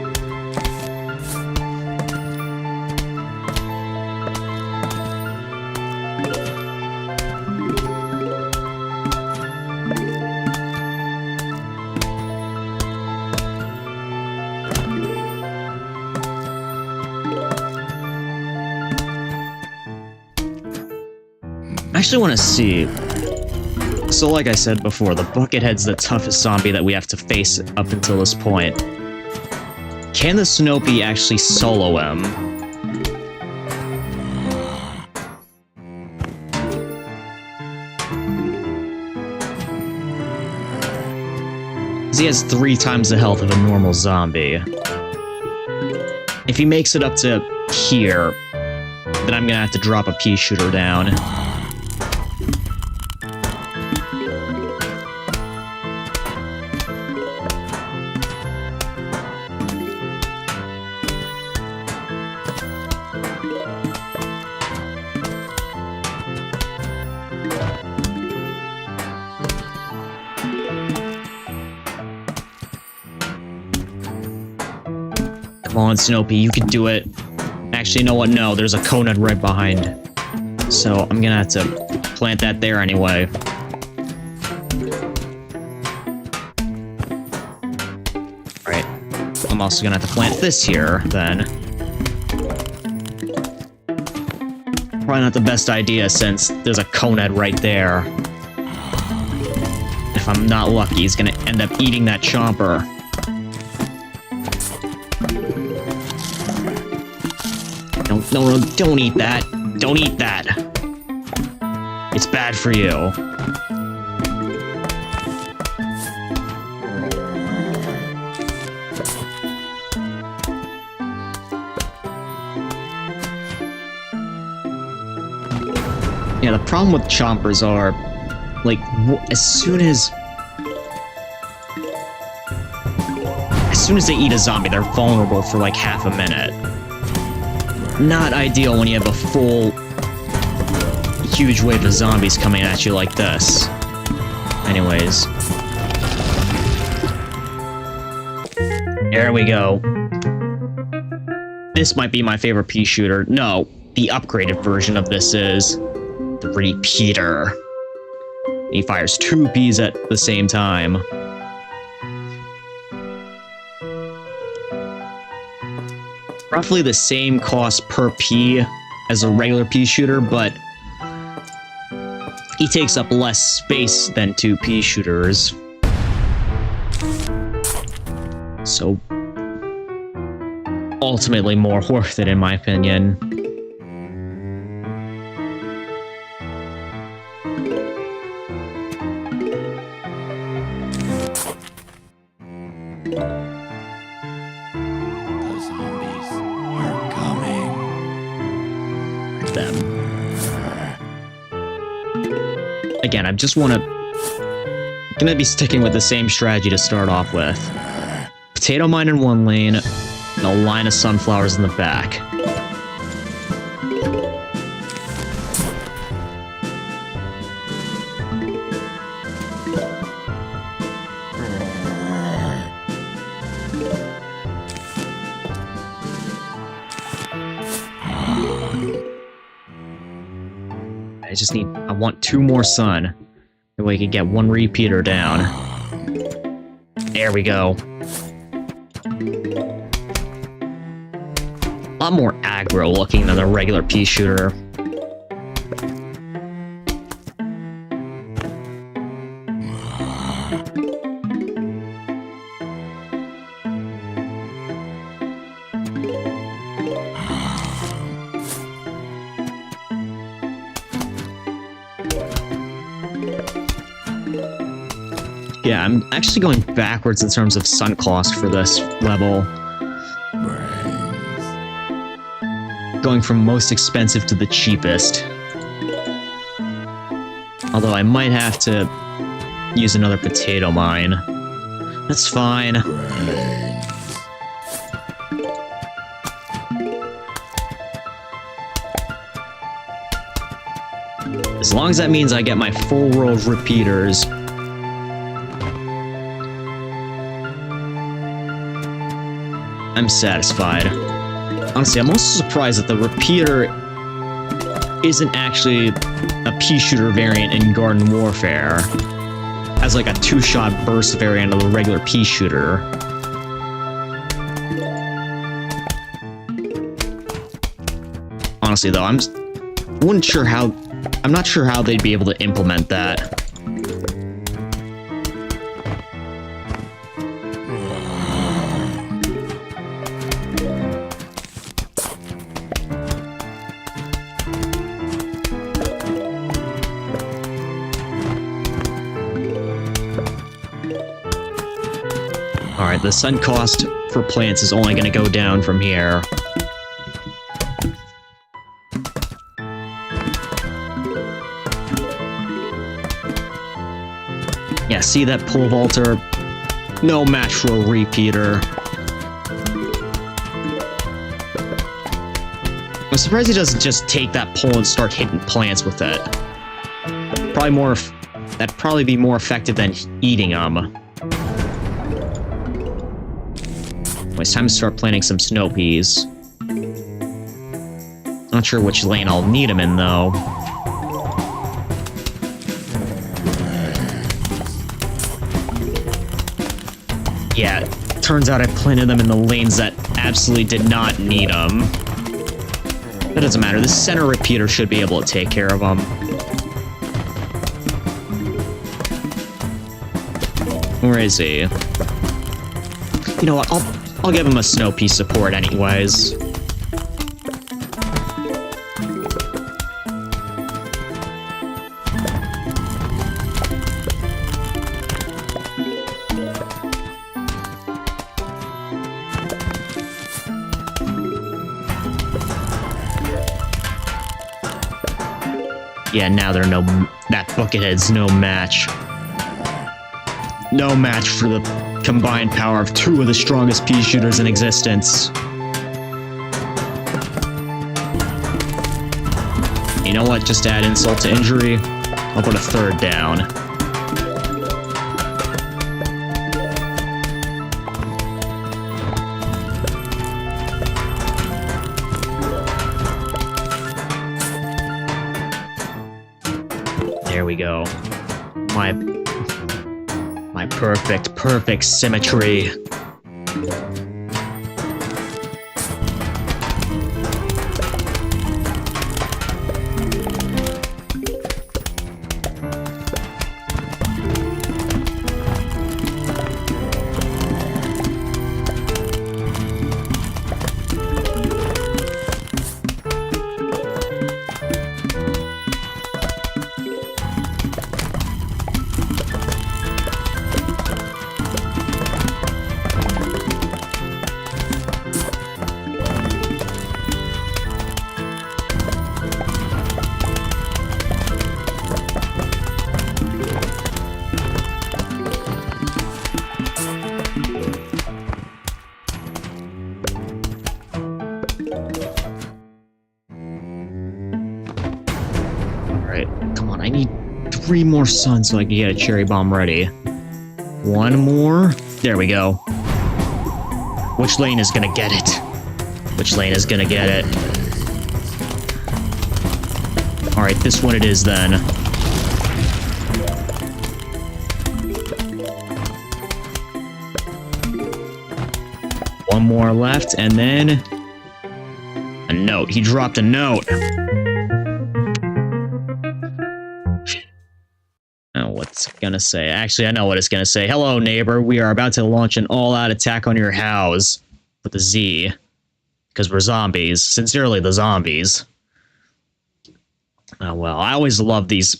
I actually want to see. So like I said before, the Buckethead's the toughest zombie that we have to face up until this point. Can the Snoopy actually solo him? 'Cause he has 3 times the health of a normal zombie. If he makes it up to here, then I'm gonna have to drop a pea shooter down. Come on, Snoopy, you can do it. Actually, you know what? No, there's a Conad right behind. So I'm gonna have to plant that there anyway. Alright. I'm also gonna have to plant this here, then. Probably not the best idea since there's a Conad right there. If I'm not lucky, he's gonna end up eating that chomper. No, don't eat that. Don't eat that. It's bad for you. Yeah, the problem with chompers are, like, as soon as they eat a zombie, they're vulnerable for like half a minute. Not ideal when you have a full, huge wave of zombies coming at you like this. Anyways. There we go. This might be my favorite pea shooter. No, the upgraded version of this is the Repeater. He fires 2 peas at the same time. Roughly the same cost per pea as a regular pea shooter, but he takes up less space than 2 pea shooters. So, ultimately more worth it in my opinion. Them. Again, I just want to... gonna be sticking with the same strategy to start off with. Potato mine in one lane, and a line of sunflowers in the back. I want 2 more sun. That way we can get 1 repeater down. There we go. A lot more aggro looking than a regular pea shooter. Yeah, I'm actually going backwards in terms of sun cost for this level. Going from most expensive to the cheapest. Although I might have to use another potato mine. That's fine. As long as that means I get my full row of repeaters. I'm satisfied. Honestly, I'm also surprised that the Repeater isn't actually a pea shooter variant in Garden Warfare. As like a 2-shot burst variant of the regular pea shooter. Honestly though, I wasn't sure how I'm not sure how they'd be able to implement that. Alright, the sun cost for plants is only going to go down from here. Yeah, see that pole vaulter? No match for a repeater. I'm surprised he doesn't just take that pole and start hitting plants with it. That'd probably be more effective than eating them. It's time to start planting some snow peas. Not sure which lane I'll need them in, though. Yeah, turns out I planted them in the lanes that absolutely did not need them. That doesn't matter. The center repeater should be able to take care of them. Where is he? You know what? I'll give him a snow pea support anyways. Yeah, now that buckethead's no match. No match for the combined power of two of the strongest pea shooters in existence. You know what? Just add insult to injury. I'll put a third down. There we go. My perfect symmetry. I need 3 more suns so I can get a cherry bomb ready. 1 more. There we go. Which lane is gonna get it? Which lane is gonna get it? Alright, this one it is then. One more left, and then... a note. He dropped a note. What's it gonna say? Actually, I know what it's gonna say. Hello, neighbor. We are about to launch an all-out attack on your house. With a Z. Because we're zombies. Sincerely, the zombies. Oh, well. I always loved these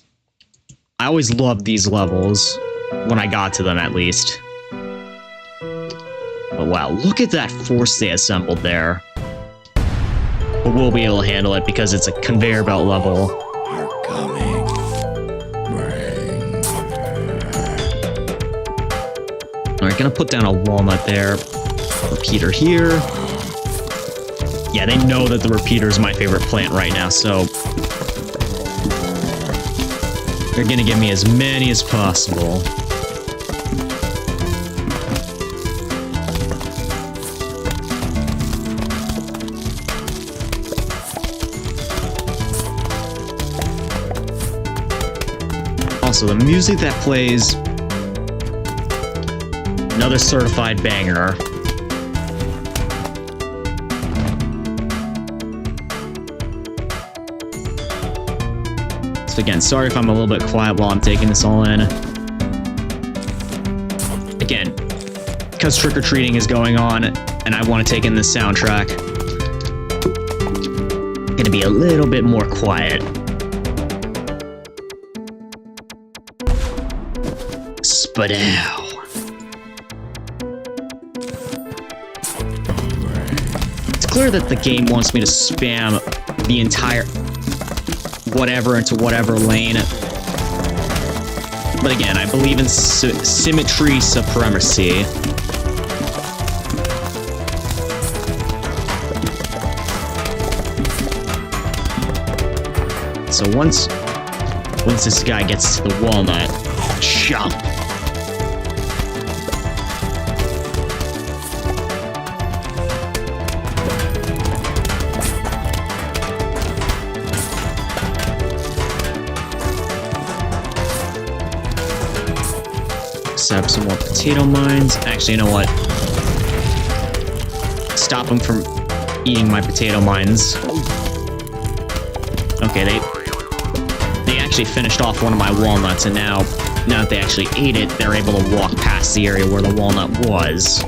levels. When I got to them, at least. Oh, wow. Look at that force they assembled there. But we'll be able to handle it because it's a conveyor belt level. Alright, gonna put down a walnut there. Repeater here. Yeah, they know that the repeater is my favorite plant right now, so... they're gonna give me as many as possible. Also, the music that plays... another certified banger. So again, sorry if I'm a little bit quiet while I'm taking this all in. Again, because trick-or-treating is going on, and I want to take in this soundtrack, gonna be a little bit more quiet. Spadow. It's clear that the game wants me to spam the entire whatever into whatever lane. But again, I believe in symmetry supremacy. So once this guy gets to the walnut, jump. Set up some more potato mines. Actually, you know what? Stop him from eating my potato mines. Okay, they actually finished off one of my walnuts, and now that they actually ate it, they're able to walk past the area where the walnut was.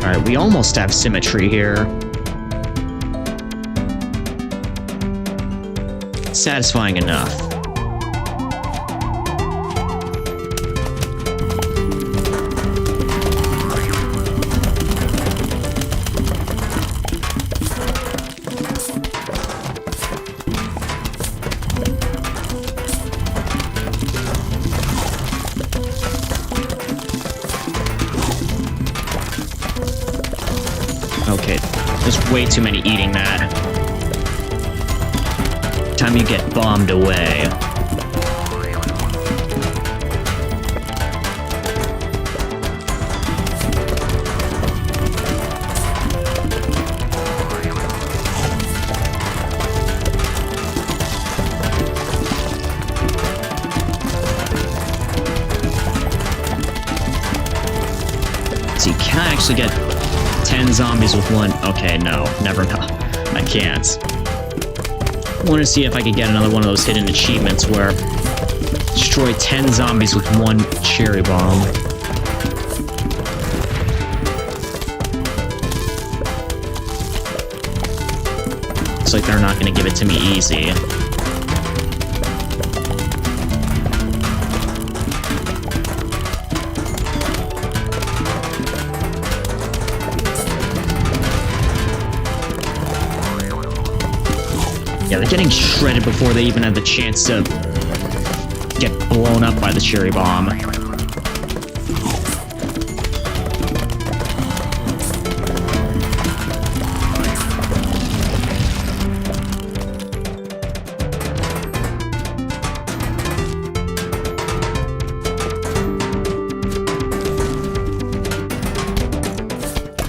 Alright, we almost have symmetry here. Satisfying enough. Okay, there's way too many eating that. Time you get bombed away. So you can't actually get 10 zombies with one. Okay, no, never know. I can't. I want to see if I could get another one of those hidden achievements where destroy 10 zombies with one cherry bomb. Looks like they're not going to give it to me easy. Yeah, they're getting shredded before they even have the chance to get blown up by the cherry bomb.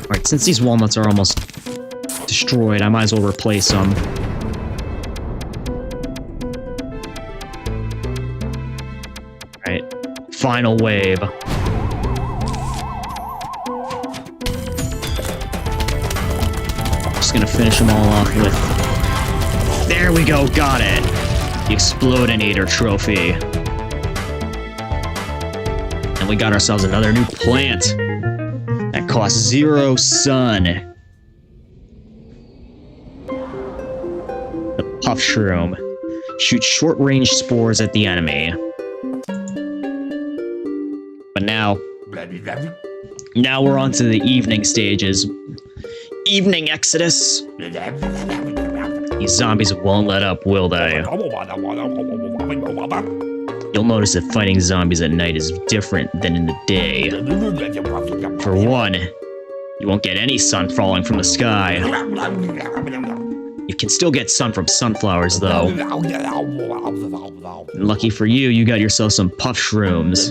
Alright, since these walnuts are almost destroyed, I might as well replace them. Final wave. Just gonna finish them all off with... There we go, got it! The Explodinator trophy. And we got ourselves another new plant. That costs 0 sun. The Puff Shroom. Shoots short-range spores at the enemy. But now we're on to the evening stages. Evening Exodus. These zombies won't let up, will they? You'll notice that fighting zombies at night is different than in the day. For one, you won't get any sun falling from the sky. You can still get sun from sunflowers, though. And lucky for you, you got yourself some puff shrooms.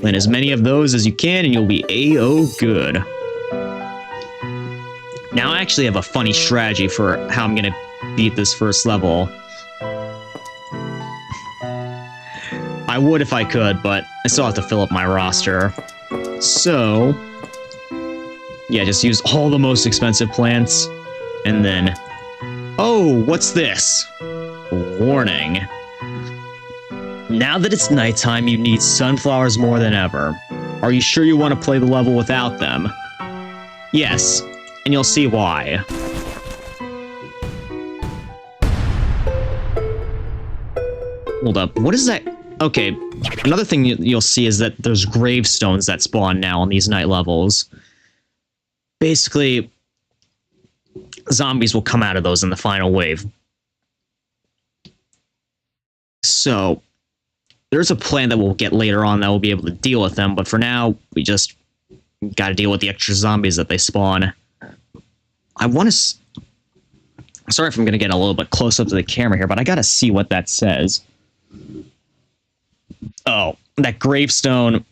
Plant as many of those as you can, and you'll be A-O good. Now I actually have a funny strategy for how I'm gonna beat this first level. I would if I could, but I still have to fill up my roster. So, yeah, just use all the most expensive plants, and then... Oh, what's this? Warning. Now that it's nighttime, you need sunflowers more than ever. Are you sure you want to play the level without them? Yes, and you'll see why. Hold up, what is that? Okay, another thing you'll see is that there's gravestones that spawn now on these night levels. Basically, zombies will come out of those in the final wave. So, there's a plan that we'll get later on that we'll be able to deal with them, but for now, we just gotta deal with the extra zombies that they spawn. I want to... Sorry if I'm gonna get a little bit close up to the camera here, but I gotta see what that says. Oh, that gravestone...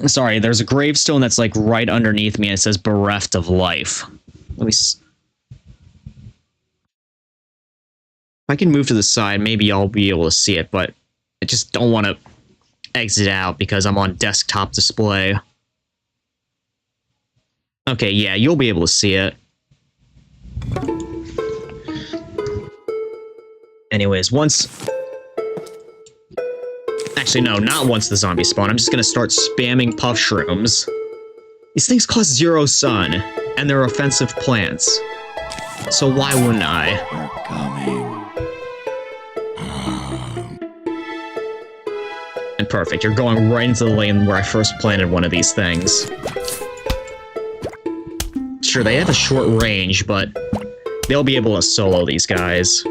Sorry, there's a gravestone that's like right underneath me and it says bereft of life. Let me... If I can move to the side, maybe I'll be able to see it, but I just don't want to exit out because I'm on desktop display. Okay, yeah, you'll be able to see it. Anyways, once... Actually, no, not once the zombies spawn. I'm just gonna start spamming puff shrooms. These things cost 0 sun, and they're offensive plants. So why wouldn't I? We're coming. And perfect, you're going right into the lane where I first planted one of these things. Sure, they have a short range, but they'll be able to solo these guys.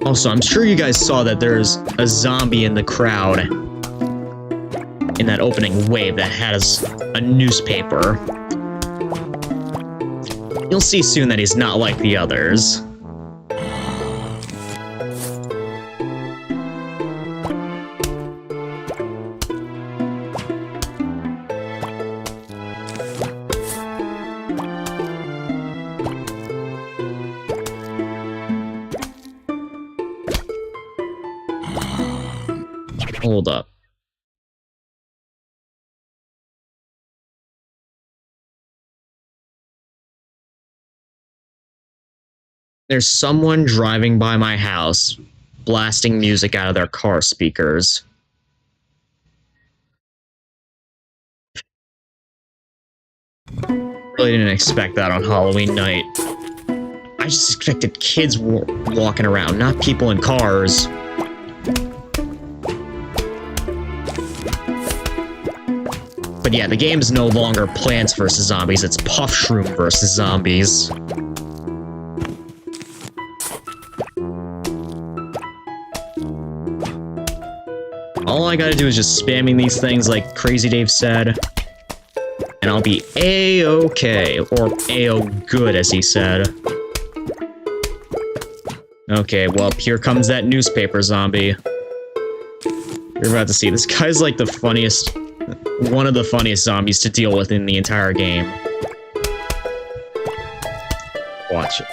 Also, I'm sure you guys saw that there's a zombie in the crowd in that opening wave that has a newspaper. You'll see soon that he's not like the others. Hold up. There's someone driving by my house, blasting music out of their car speakers. Really didn't expect that on Halloween night. I just expected kids walking around, not people in cars. But yeah, the game's no longer Plants vs. Zombies, it's Puff Shroom vs. Zombies. All I gotta do is just spamming these things like Crazy Dave said, and I'll be A-okay, or A-o-good as he said. Okay, well, here comes that newspaper zombie. You're about to see, this guy's like the funniest... one of the funniest zombies to deal with in the entire game. Watch it.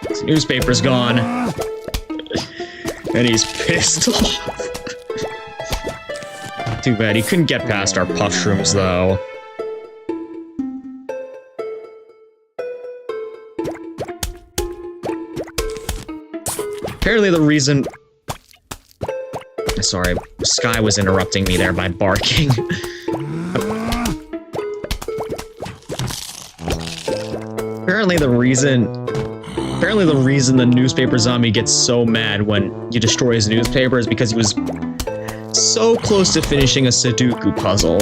His newspaper's gone. And he's pissed off. Too bad, he couldn't get past our puff shrooms, though. Apparently the reason... Sorry, Sky was interrupting me there by barking. Apparently the reason the newspaper zombie gets so mad when you destroy his newspaper is because he was so close to finishing a Sudoku puzzle.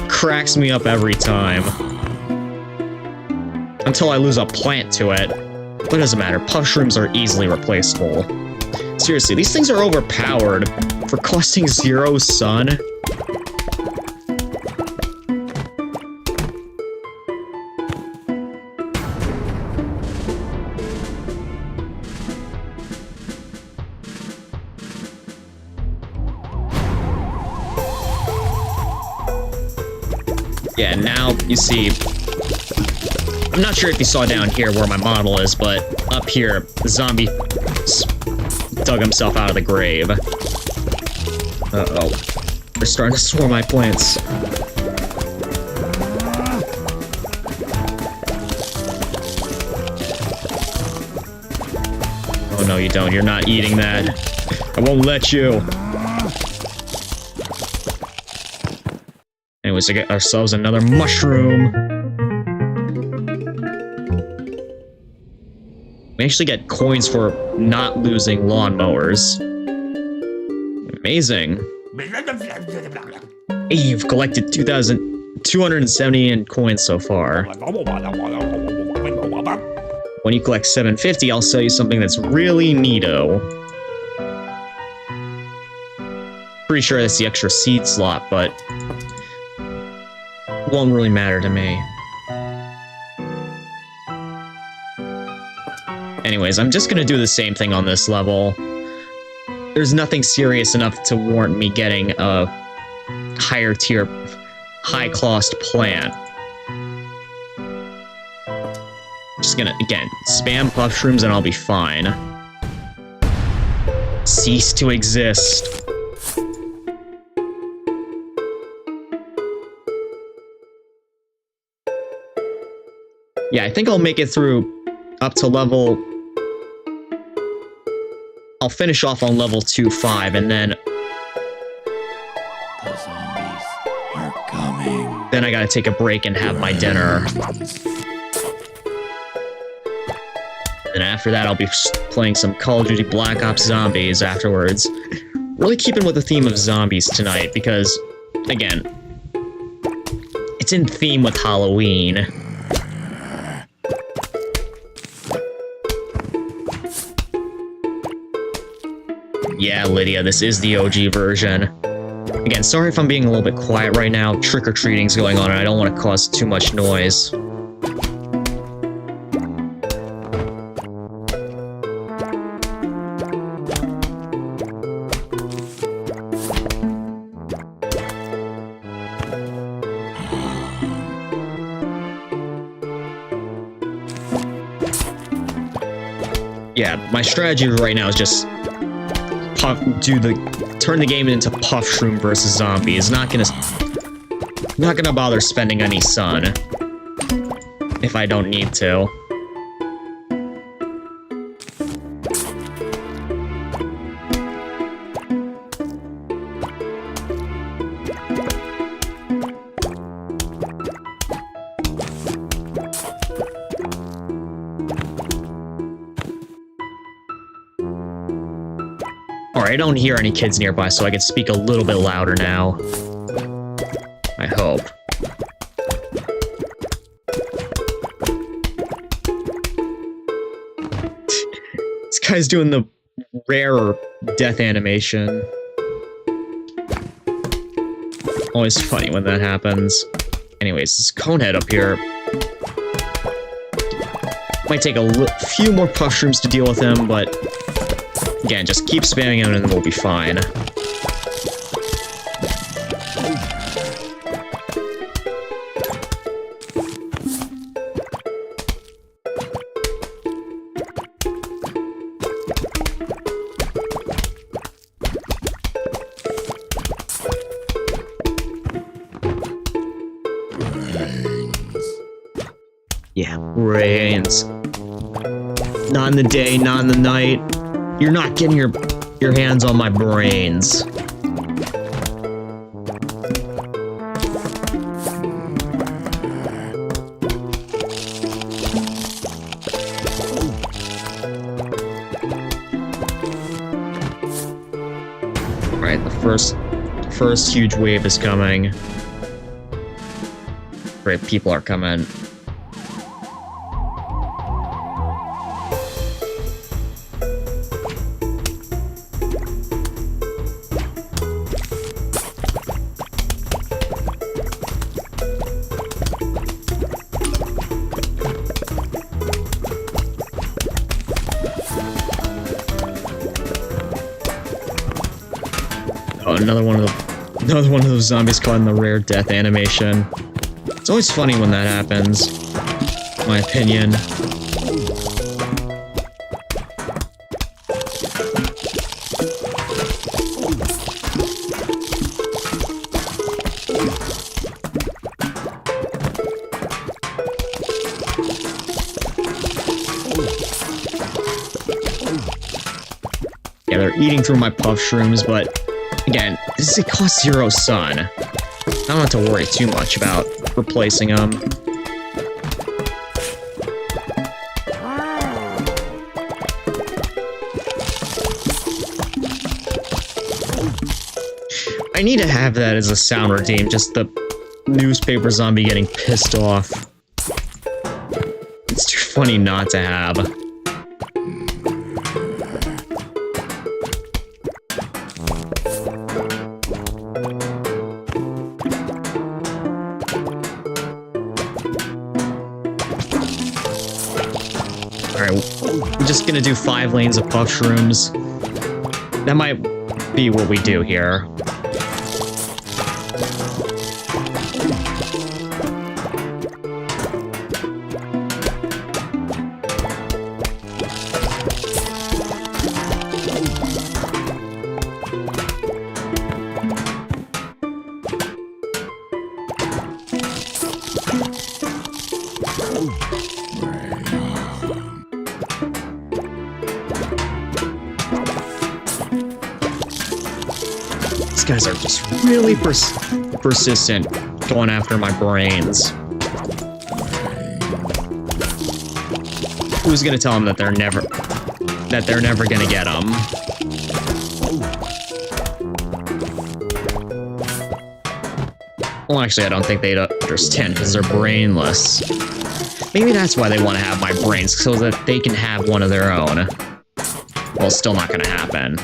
Cracks me up every time. Until I lose a plant to it. But it doesn't matter, puff shrooms are easily replaceable. As Seriously, these things are overpowered for costing 0 sun. Yeah, now you see, I'm not sure if you saw down here where my model is, but up here, the zombie dug himself out of the grave. Uh-oh. They're starting to swarm my plants. Oh no, you don't. You're not eating that. I won't let you. Anyways, we get ourselves another mushroom. We actually get coins for not losing lawnmowers. Amazing. Hey, you've collected 2,270 in coins so far. When you collect 750, I'll sell you something that's really neato. Pretty sure that's the extra seed slot, but won't really matter to me. Anyways, I'm just gonna do the same thing on this level. There's nothing serious enough to warrant me getting a higher tier, high-cost plant. Just gonna, again, spam mushrooms and I'll be fine. Cease to exist. Yeah, I think I'll make it through up to level... I'll finish off on level 2-5, and then... The zombies are coming. Then I gotta take a break and have my dinner. And after that, I'll be playing some Call of Duty Black Ops Zombies afterwards. Really keeping with the theme of zombies tonight, because, again, it's in theme with Halloween. Yeah, Lydia, this is the OG version. Again, sorry if I'm being a little bit quiet right now. Trick-or-treating's going on and I don't want to cause too much noise. Yeah, my strategy right now is just turn the game into Puff Shroom versus Zombies. Not gonna bother spending any sun if I don't need to. Alright, I don't hear any kids nearby, so I can speak a little bit louder now. I hope. This guy's doing the rare death animation. Always funny when that happens. Anyways, this conehead up here. Might take a few more puff shrooms to deal with him, but again, just keep spamming him and we'll be fine. Yeah, brains. Not in the day, not in the night. You're not getting your hands on my brains. Right, the first huge wave is coming. Great, people are coming. Oh, another one of those zombies caught in the rare death animation. It's always funny when that happens, in my opinion. Yeah, they're eating through my puff shrooms, but again, it costs 0 sun. I don't have to worry too much about replacing them. I need to have that as a sound redeem, just the newspaper zombie getting pissed off. It's too funny not to have. Alright, I'm just gonna do 5 lanes of puff shrooms. That might be what we do here. These guys are just really persistent going after my brains. Who's gonna tell them that they're never gonna get them? Well, actually, I don't think they'd understand because they're brainless. Maybe that's why they want to have my brains, so that they can have one of their own. Well, still not gonna happen.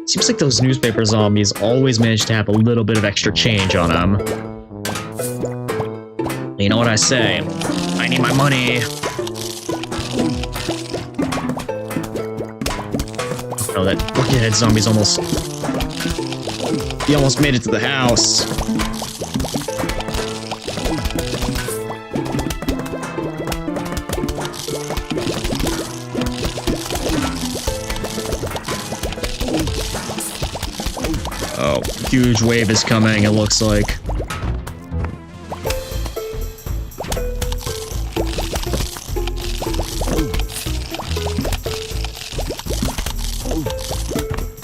Seems like those newspaper zombies always manage to have a little bit of extra change on them. You know what I say? I need my money. Oh, that buckethead zombie's almost... He almost made it to the house. Oh, huge wave is coming, it looks like.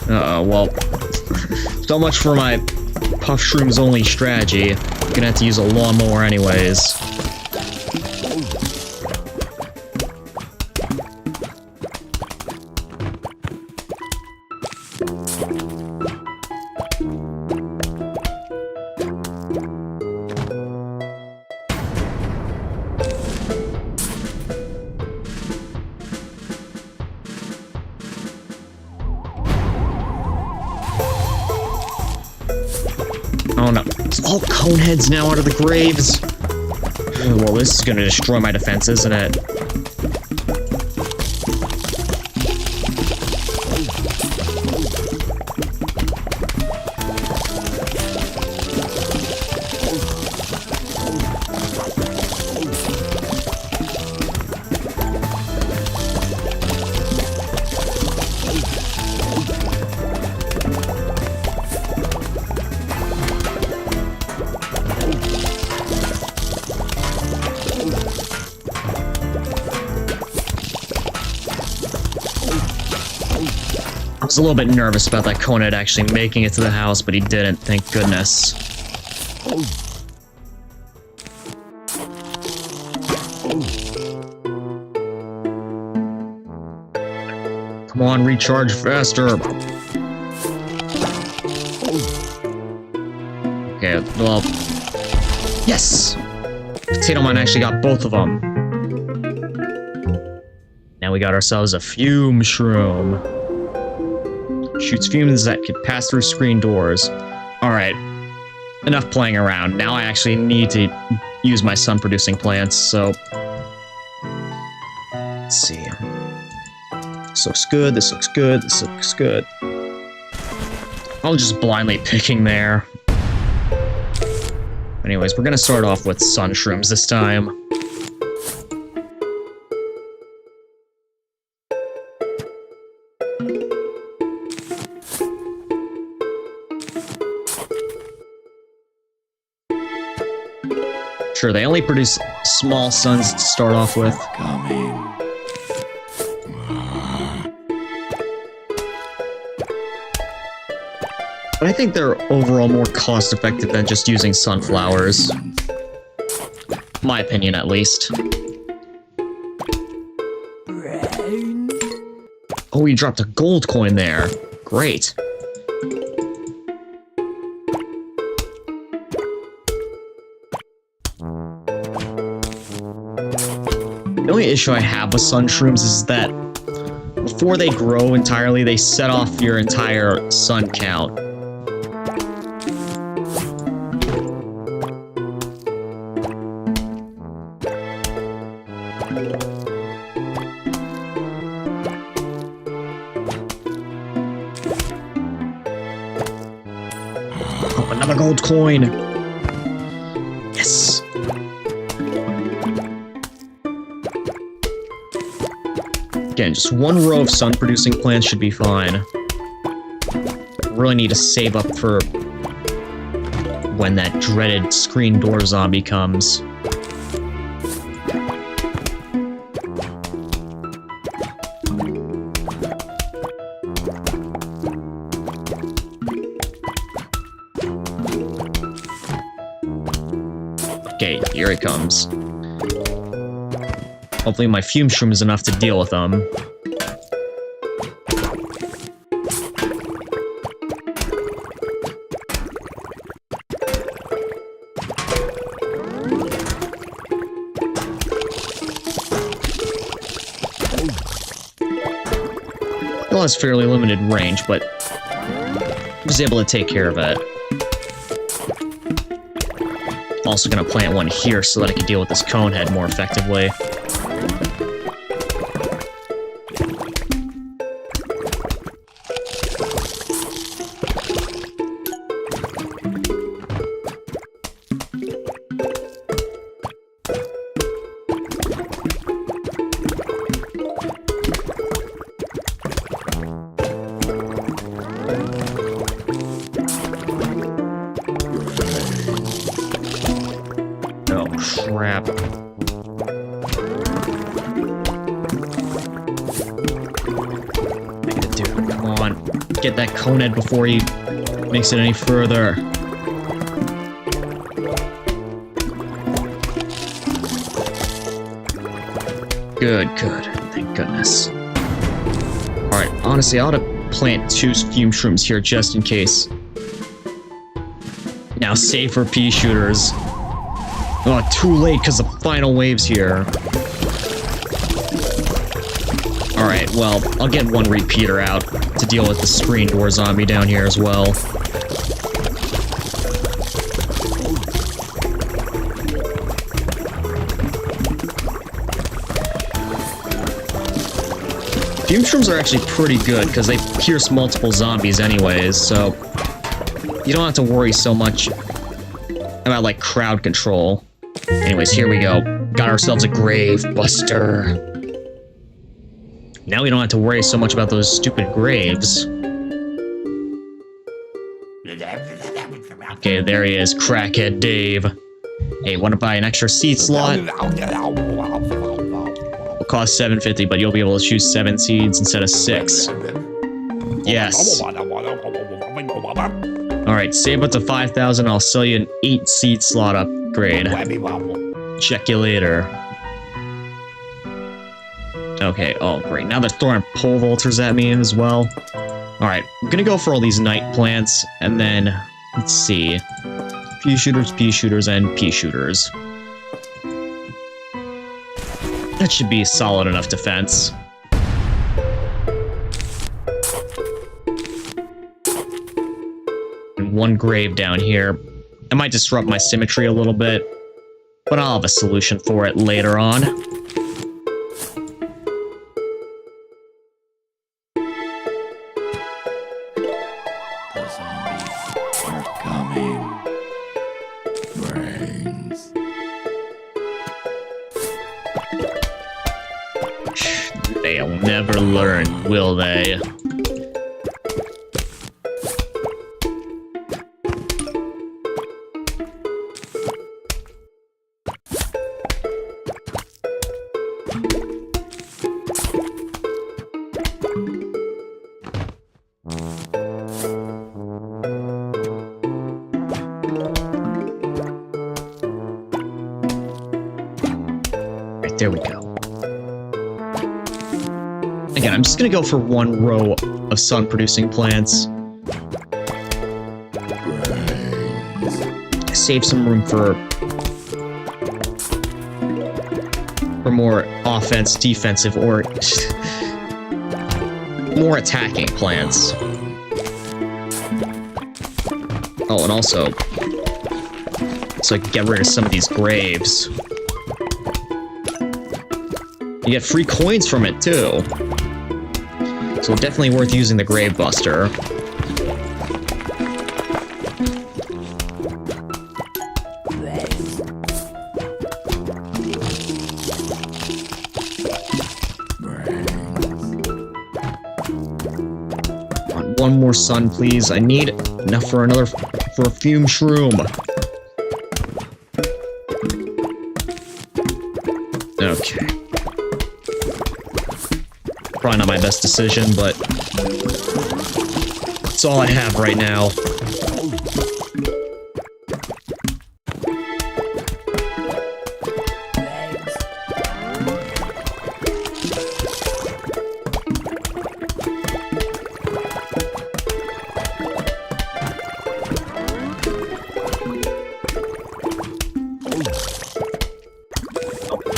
Uh-oh, well, so much for my puff shrooms only strategy. I'm gonna have to use a lawnmower anyways. Oh no, it's all coneheads now out of the graves. Well, this is gonna destroy my defense, isn't it? I was a little bit nervous about that conehead actually making it to the house, but he didn't, thank goodness. Come on, recharge faster. Okay, well... Yes! Potato Mine actually got both of them. Now we got ourselves a fume shroom. Shoots fumes that could pass through screen doors. Alright. Enough playing around. Now I actually need to use my sun-producing plants, so... Let's see. This looks good, this looks good, this looks good. I'm just blindly picking there. Anyways, we're gonna start off with sun shrooms this time. Sure, they only produce small suns to start off with. Coming. But I think they're overall more cost-effective than just using sunflowers. My opinion, at least. Oh, he dropped a gold coin there. Great. The only issue I have with sun shrooms is that before they grow entirely, they set off your entire sun count. Oh, another gold coin! Yes! Again, just one row of sun-producing plants should be fine. Really need to save up for when that dreaded screen door zombie comes. Okay, here it comes. Hopefully my fume shroom is enough to deal with them. It has fairly limited range, but I was able to take care of it. Also gonna plant one here so that I can deal with this cone head more effectively. Crap. Dude, come on. Get that cone head before he makes it any further. Good, good. Thank goodness. Alright, honestly, I ought to plant 2 fume shrooms here just in case. Now save for pea shooters. Oh, too late because the final wave's here. Alright, well, I'll get one repeater out to deal with the screen door zombie down here as well. Fume shrooms are actually pretty good because they pierce multiple zombies anyways, so you don't have to worry so much about, like, crowd control. Anyways, here we go. Got ourselves a grave buster. Now we don't have to worry so much about those stupid graves. Okay, there he is, Crackhead Dave. Hey, want to buy an extra seed slot? It'll cost $7.50, but you'll be able to choose 7 seeds instead of 6. Yes. Alright, save up to 5,000, I'll sell you an 8 seed slot upgrade. Check you later. Okay, oh great. Now they're throwing pole vaulters at me as well. Alright, I'm gonna go for all these night plants, and then, let's see. Pea shooters, and pea shooters. That should be solid enough defense. And one grave down here. It might disrupt my symmetry a little bit, but I'll have a solution for it later on. The zombies are coming. Brains. They'll never learn, will they? Right, there we go. Again, I'm just gonna go for one row of sun-producing plants. Brains. Save some room for more offense, defensive, or more attacking plants. Oh, and also, so I can get rid of some of these graves. You get free coins from it, too. So definitely worth using the Grave Buster. One more sun, please. I need enough for a fume shroom. Okay. Probably not my best decision, but it's all I have right now.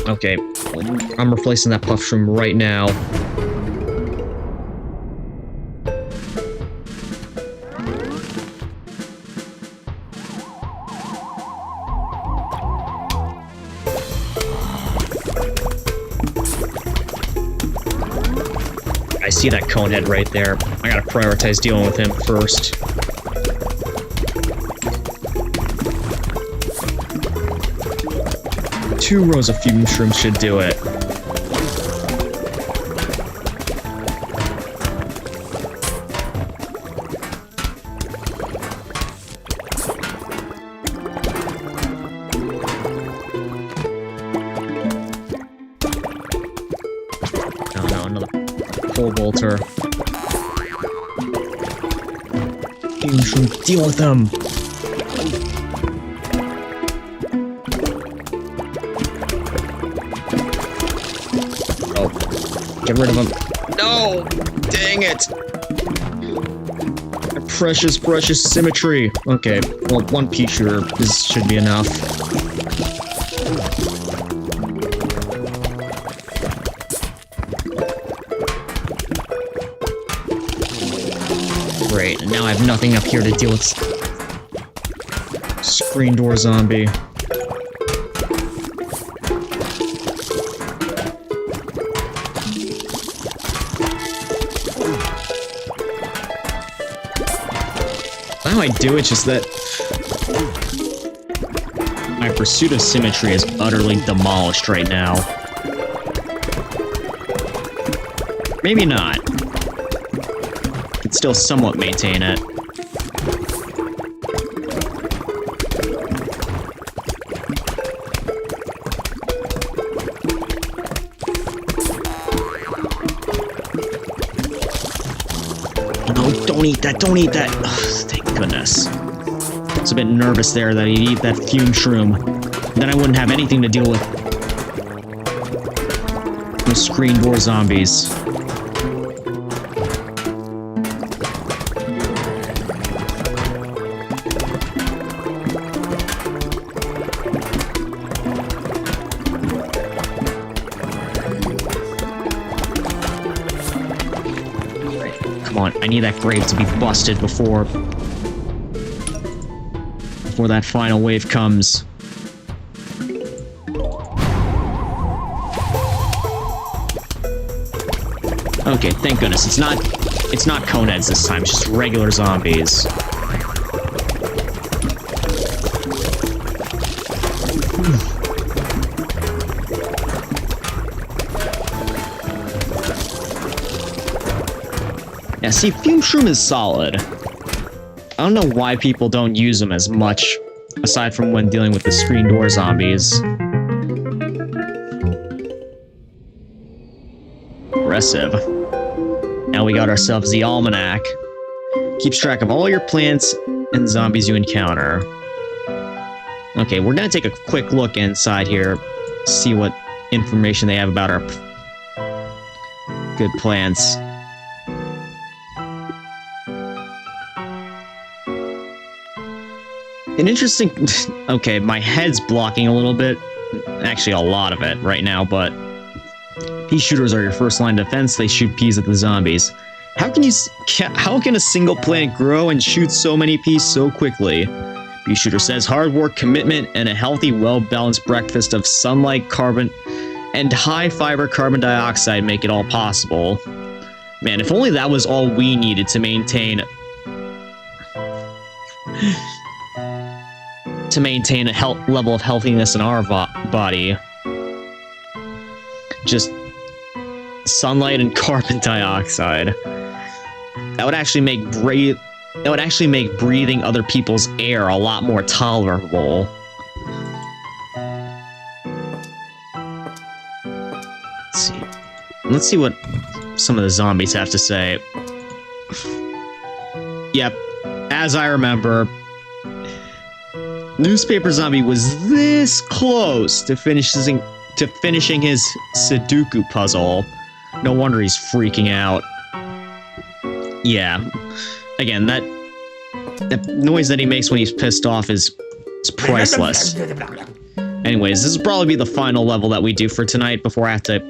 Okay, I'm replacing that puff shroom right now. I see that conehead right there. I gotta prioritize dealing with him first. Two rows of fume shrooms should do it. Oh no, another pole bolter. Fume shroom, deal with them! Get rid of him. No! Dang it! My precious, precious symmetry. Okay, well, one pea shooter should be enough. Great, and now I have nothing up here to deal with. Screen door zombie. How I do it, just that my pursuit of symmetry is utterly demolished right now. Maybe not. Could still somewhat maintain it. No, don't eat that, don't eat that. Ugh, thank goodness. I was a bit nervous there that he'd eat that fume shroom. Then I wouldn't have anything to deal with. No screen door zombies. Come on, I need that grave to be busted before that final wave comes. Okay, thank goodness. It's not coneheads this time, it's just regular zombies. Yeah, see, Fume Shroom is solid. I don't know why people don't use them as much, aside from when dealing with the screen door zombies. Impressive. Now we got ourselves the Almanac. Keeps track of all your plants and zombies you encounter. Okay, we're gonna take a quick look inside here, see what information they have about our good plants. An interesting... Okay, my head's blocking a little bit. Actually, a lot of it right now, but... Pea shooters are your first line of defense. They shoot peas at the zombies. How can a single plant grow and shoot so many peas so quickly? Pea shooter says hard work, commitment, and a healthy, well-balanced breakfast of sunlight, carbon, and high-fiber carbon dioxide make it all possible. Man, if only that was all we needed to maintain... a level of healthiness in our body. Just sunlight and carbon dioxide. That would actually make breathing other people's air a lot more tolerable. Let's see what some of the zombies have to say. Yep, as I remember, Newspaper Zombie was this close to finishing his Sudoku puzzle. No wonder he's freaking out. Yeah. Again, that noise that he makes when he's pissed off is priceless. Anyways, this will probably be the final level that we do for tonight before I have to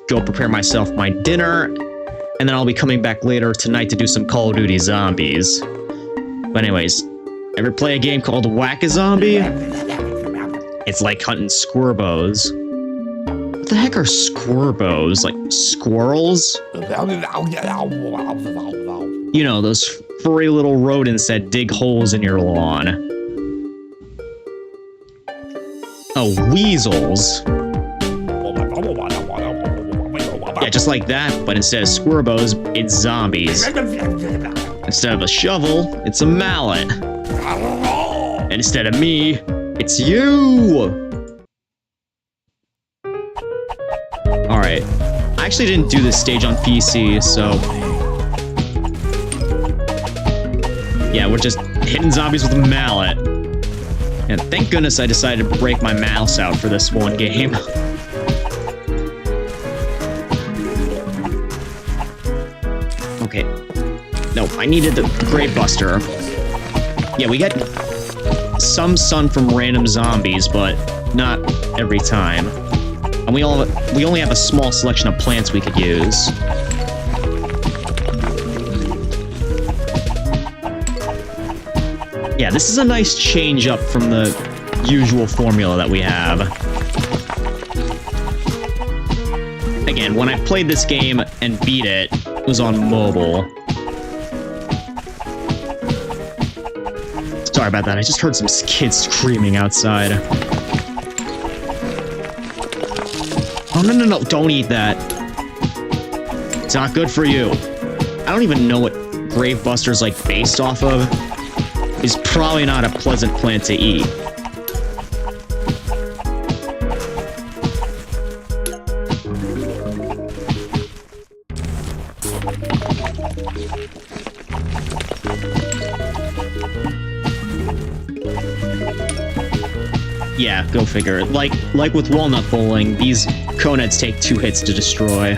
go prepare myself my dinner. And then I'll be coming back later tonight to do some Call of Duty Zombies. But anyways, ever play a game called Whack-A-Zombie? It's like hunting squirbos. What the heck are squirbos? Like squirrels? You know, those furry little rodents that dig holes in your lawn. Oh, weasels. Yeah, just like that, but instead of squirbos, it's zombies. Instead of a shovel, it's a mallet. And instead of me, it's you! Alright. I actually didn't do this stage on PC, so... Yeah, we're just hitting zombies with a mallet. And thank goodness I decided to break my mouse out for this one game. Okay. No, I needed the Grave Buster. Yeah, we get some sun from random zombies, but not every time. And we only have a small selection of plants we could use. Yeah, this is a nice change up from the usual formula that we have. Again, when I played this game and beat it, it was on mobile. Sorry about that, I just heard some kids screaming outside. Oh, no, don't eat that. It's not good for you. I don't even know what Grave Buster's like based off of. It's probably not a pleasant plant to eat. Yeah, go figure. Like with walnut bowling, these Coneheads take 2 hits to destroy.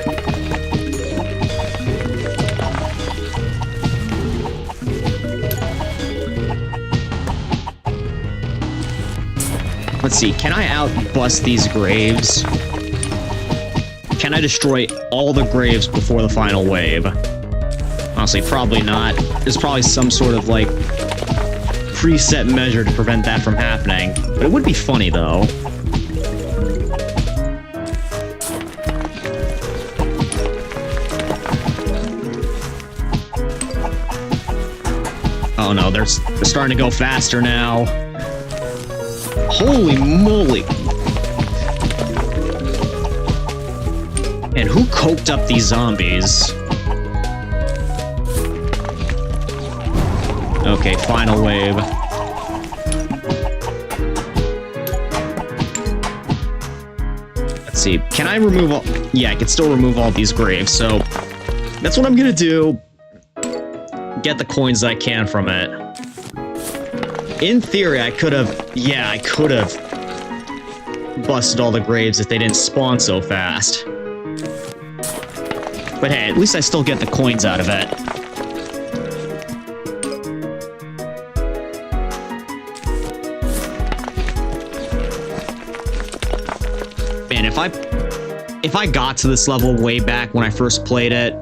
Let's see, can I outbust these graves? Can I destroy all the graves before the final wave? Honestly, probably not. There's probably some sort of, like, preset measure to prevent that from happening. But it would be funny, though. Oh no, they're starting to go faster now. Holy moly! And who coked up these zombies? Okay, final wave. Let's see. Can I remove all... Yeah, I can still remove all these graves, so... That's what I'm gonna do. Get the coins that I can from it. In theory, I could have... Yeah, I could have busted all the graves if they didn't spawn so fast. But hey, at least I still get the coins out of it. Man, if I got to this level way back when I first played it,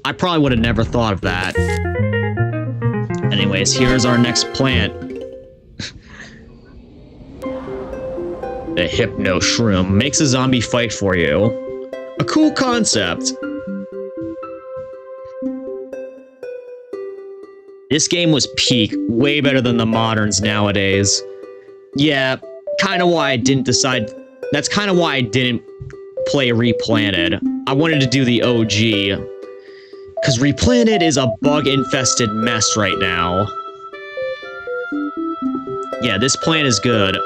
I probably would have never thought of that. Anyways, here's our next plant. The Hypno Shroom makes a zombie fight for you. A cool concept. This game was peak, way better than the moderns nowadays. Yeah, kind of why I didn't decide... That's kind of why I didn't play Replanted. I wanted to do the OG. Because Replanted is a bug-infested mess right now. Yeah, this plant is good.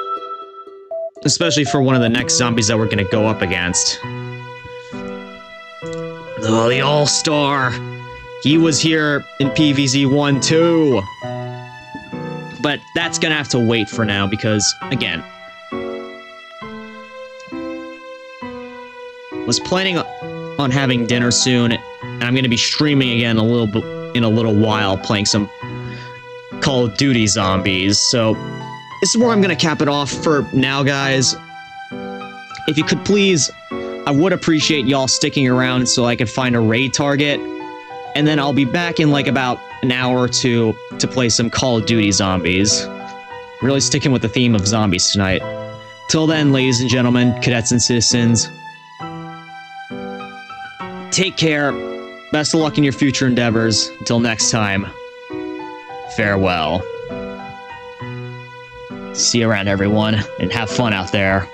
Especially for one of the next zombies that we're going to go up against. Oh, the All-Star! He was here in PvZ 1 too! But that's going to have to wait for now because, again... was planning on having dinner soon, and I'm going to be streaming again in a little while, playing some Call of Duty zombies. So this is where I'm going to cap it off for now, guys. If you could please, I would appreciate y'all sticking around so I could find a raid target, and then I'll be back in like about an hour or two to play some Call of Duty zombies. Really sticking with the theme of zombies tonight. Till then, ladies and gentlemen, cadets and citizens, take care. Best of luck in your future endeavors. Until next time, farewell. See you around, everyone, and have fun out there.